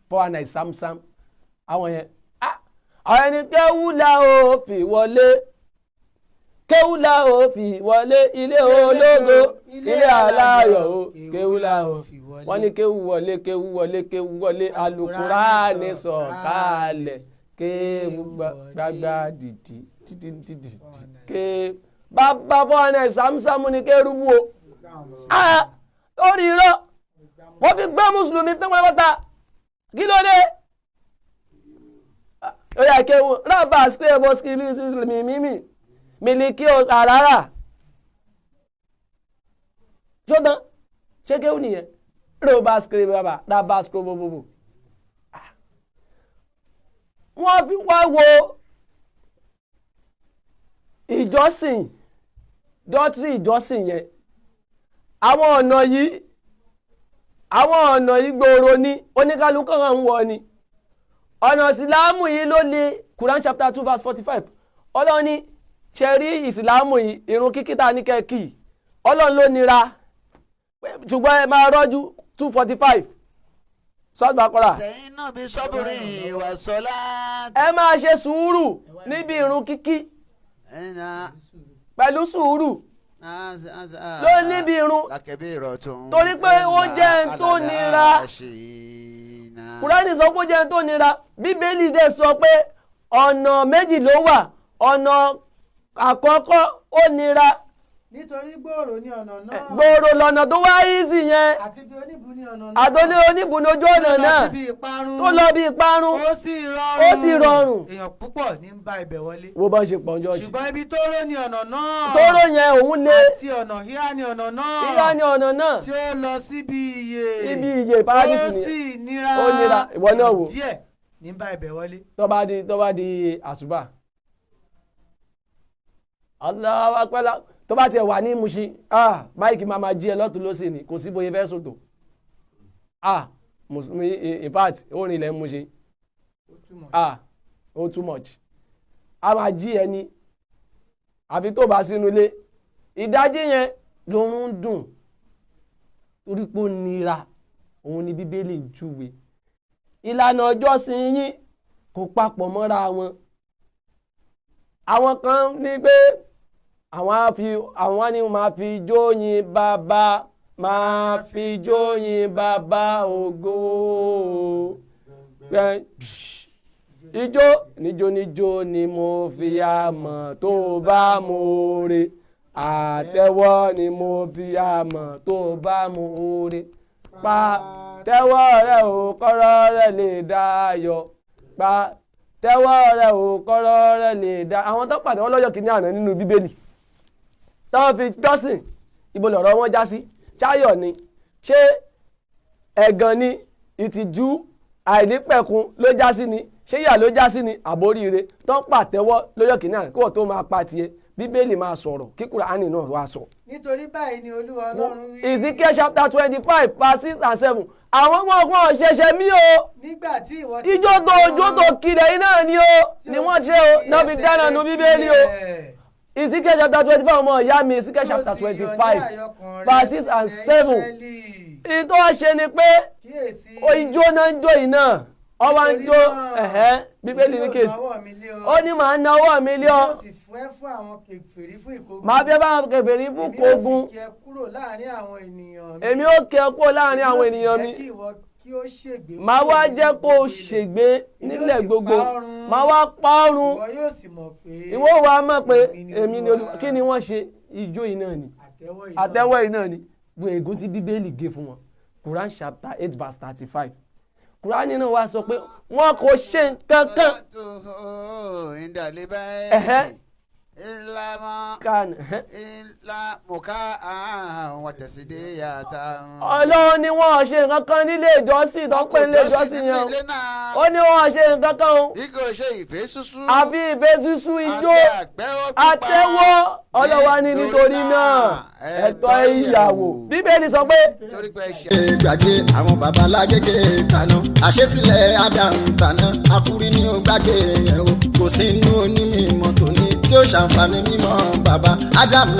419 sámsám àwọn yẹn àwọn ẹni kéwúlà ó fi wọlé kéwúlà ó fi wọlé ilé ológo ilé aláyọ̀ ó kéwúlà ó fi wọlé wọ́n ní kéwú wọlé kéwú wọlé kéwú wọlé alukuraani sọ̀kalẹ̀ kéwú gbàgbà dìdì ké bàbá fọ́nà ìsàmùsàmù ní kérúbù o lórí irọ́ wọ́n fi gbé mùsùlùmí tán pátápátá kí ló dé. Ó yá kéwú rábà square bọ́ sí mímí mílíkì àràrà ṣọ́tàn ṣé kéwú nìyẹn rábà square bàbá rábà square bòbòbò. Wọ́n fi wá wo ìjọsìn dọ́tírì ìjọsìn yẹn àwọn ọ̀nà yìí gbòòrò ní oníkálukú kan ń wọ ni ọ̀nà ìsìláàmù yìí ló lè Quran chapter 2 verse 45 Ọlọ́run ní ṣe rí ìsìláàmù yìí irun kíkítà ní kẹ́kì Ọlọ́run ló nira ṣùgbọ́n ẹ máa rọ́jú 245 sọ́gbà kọ́ra. sẹ́yìn náà bí sọ́bùrì ìwà sọ́lá. ẹ máa ṣe sùúrù níbi irun kíkí pẹ̀lú sùúrù ló níbi irun torí pé ó jẹ́ ń tó nira Kùránì sọ pé ó jẹ́ ń tó nira Bíbélì dẹ̀ sọ pé ọ̀nà méjì ló wà ọ̀nà àkọ́kọ́ ó nira nítorí gbòòrò ní ọ̀nà náà gbòòrò lọ́nà tó wá easy yẹn àti bí oníbu ní ọ̀nà náà àtọ́lé oníbu ní ojú ọ̀nà náà tó lọ bí ìparun ó sì rọrùn èèyàn púpọ̀ ní ń bá ibẹ̀ wọlé wo bá ṣe pọ̀ jọ́ọ̀jì ṣùgbọ́n ibi tó ró ní ọ̀nà náà tó ró yẹn òun lé àti ọ̀nà híhá ní ọ̀nà náà híhá ní ọ̀nà náà tí ó lọ síbi ibi ìyè paradísì ó sì nira ó nira ìwọ náà wò díẹ̀ ní ń bá ibẹ̀ wọlé. tó bá di àsùbà Allahu Akbar tó bá tiẹ̀ wà ní Mushin báyìí máa jí ẹ lọ́tún lọ́sẹ̀ ni kò sí bóyá fẹ́ sòtò mùsùlùmí in fact ó rìn ilẹ̀ Mushin ó too much a máa jí ẹ ní àfi tó bá sínú ilé ìdájí yẹn lòun ń dùn torí pé ó nira òun ni Bíbélì júwe ìlànà ọjọ́sìn yín kò papọ̀ mọ́ra wọn àwọn kan ní pé àwọn ni máa fi jóyin bàbá máa fi jóyin bàbá ògo ijó níjó ni mo fi àmọ̀ tó bá mo re àtẹ́wọ́ ni mo fi àmọ̀ tó bá mo re pa tẹ́wọ́ rẹ̀ ò kọ́rọ́ rẹ̀ lè dáyọ̀ pa tẹ́wọ́ rẹ̀ ò kọ́rọ́ rẹ̀ lè dá àwọn tó pàtẹ́wọ́ lọ́jọ́ kìíní àná nínú Bíbélì táwọn fi jọ́sìn ibo lọ̀rọ̀ wọn já sí ṣáyọ̀ ni ṣé ẹ̀gàn ni ìtìjú àìnípẹ̀kun ló já sí ni ṣé ìyà ló já sí ni àbóríire tó ń pàtẹ́wọ́ lọ́jọ́ kìíní àná kí wọ́n tó máa pa tiẹ̀ Bíbélì máa sọ̀rọ̀ kí Kùránì náà wá sọ. nítorí báyìí ni Olúwa Ọlọ́run wí. Ezekiel chapter 25 verse 6 and 7 àwọn ọmọ ọgbọ́n ṣẹ̀ṣẹ̀ mí o nígbà tí ìwọ ti ijó tó kiri ẹ̀yin náà ni wọ́n ṣe o náà fi dáná nu Bíbélì o Ezekiel chapter 25 ọmọ ìyá mi Ezekiel chapter 25 verse 6 and 7 ìtọ́ ṣe ni pé ijó náà ń jó yìí náà ọba ń jó Bíbélì ní kèsì ó ní màá na ọwọ́ mi lé ọ màá fẹ́ bá àwọn kèfèrí fún kogun èmi ó kẹ́ kúrò láàrin àwọn ènìyàn mi màá wá jẹ́ kó o ṣègbé nílẹ̀ gbogbo màá wá pa ọ́run ìwọ wa mọ̀ pé èmi ni Olúwa kí ni wọ́n ṣe ijó yìí náà ni àtẹ́wọ́ yìí náà ni bu ègún tí Bíbélì gé fún wọn Quran chapter 8 verse 35 Quran náà wá sọ pé wọn kò ṣe nǹkan kan. Ọlọ́run ni wọ́n ṣe nǹkan kan nílé ìjọsìn tó pé nílé ìjọsìn yẹn ó ní wọ́n ṣe nǹkan kan o àfi ìfẹ́ ṣíṣú ijó àtẹ́wọ́ Ọlọ́wa ni nítorí náà ẹ̀tọ́ ìyàwó Bíbélì sọ pé. gbàgbé àwọn babalágége tàná àṣesílẹ̀ Ádámù tàná akúrí ni ó gbàgbé yẹn o kò sí inú onímọ̀ tòní tí ó ṣàǹfààní mímọ́ bàbá Ádámù.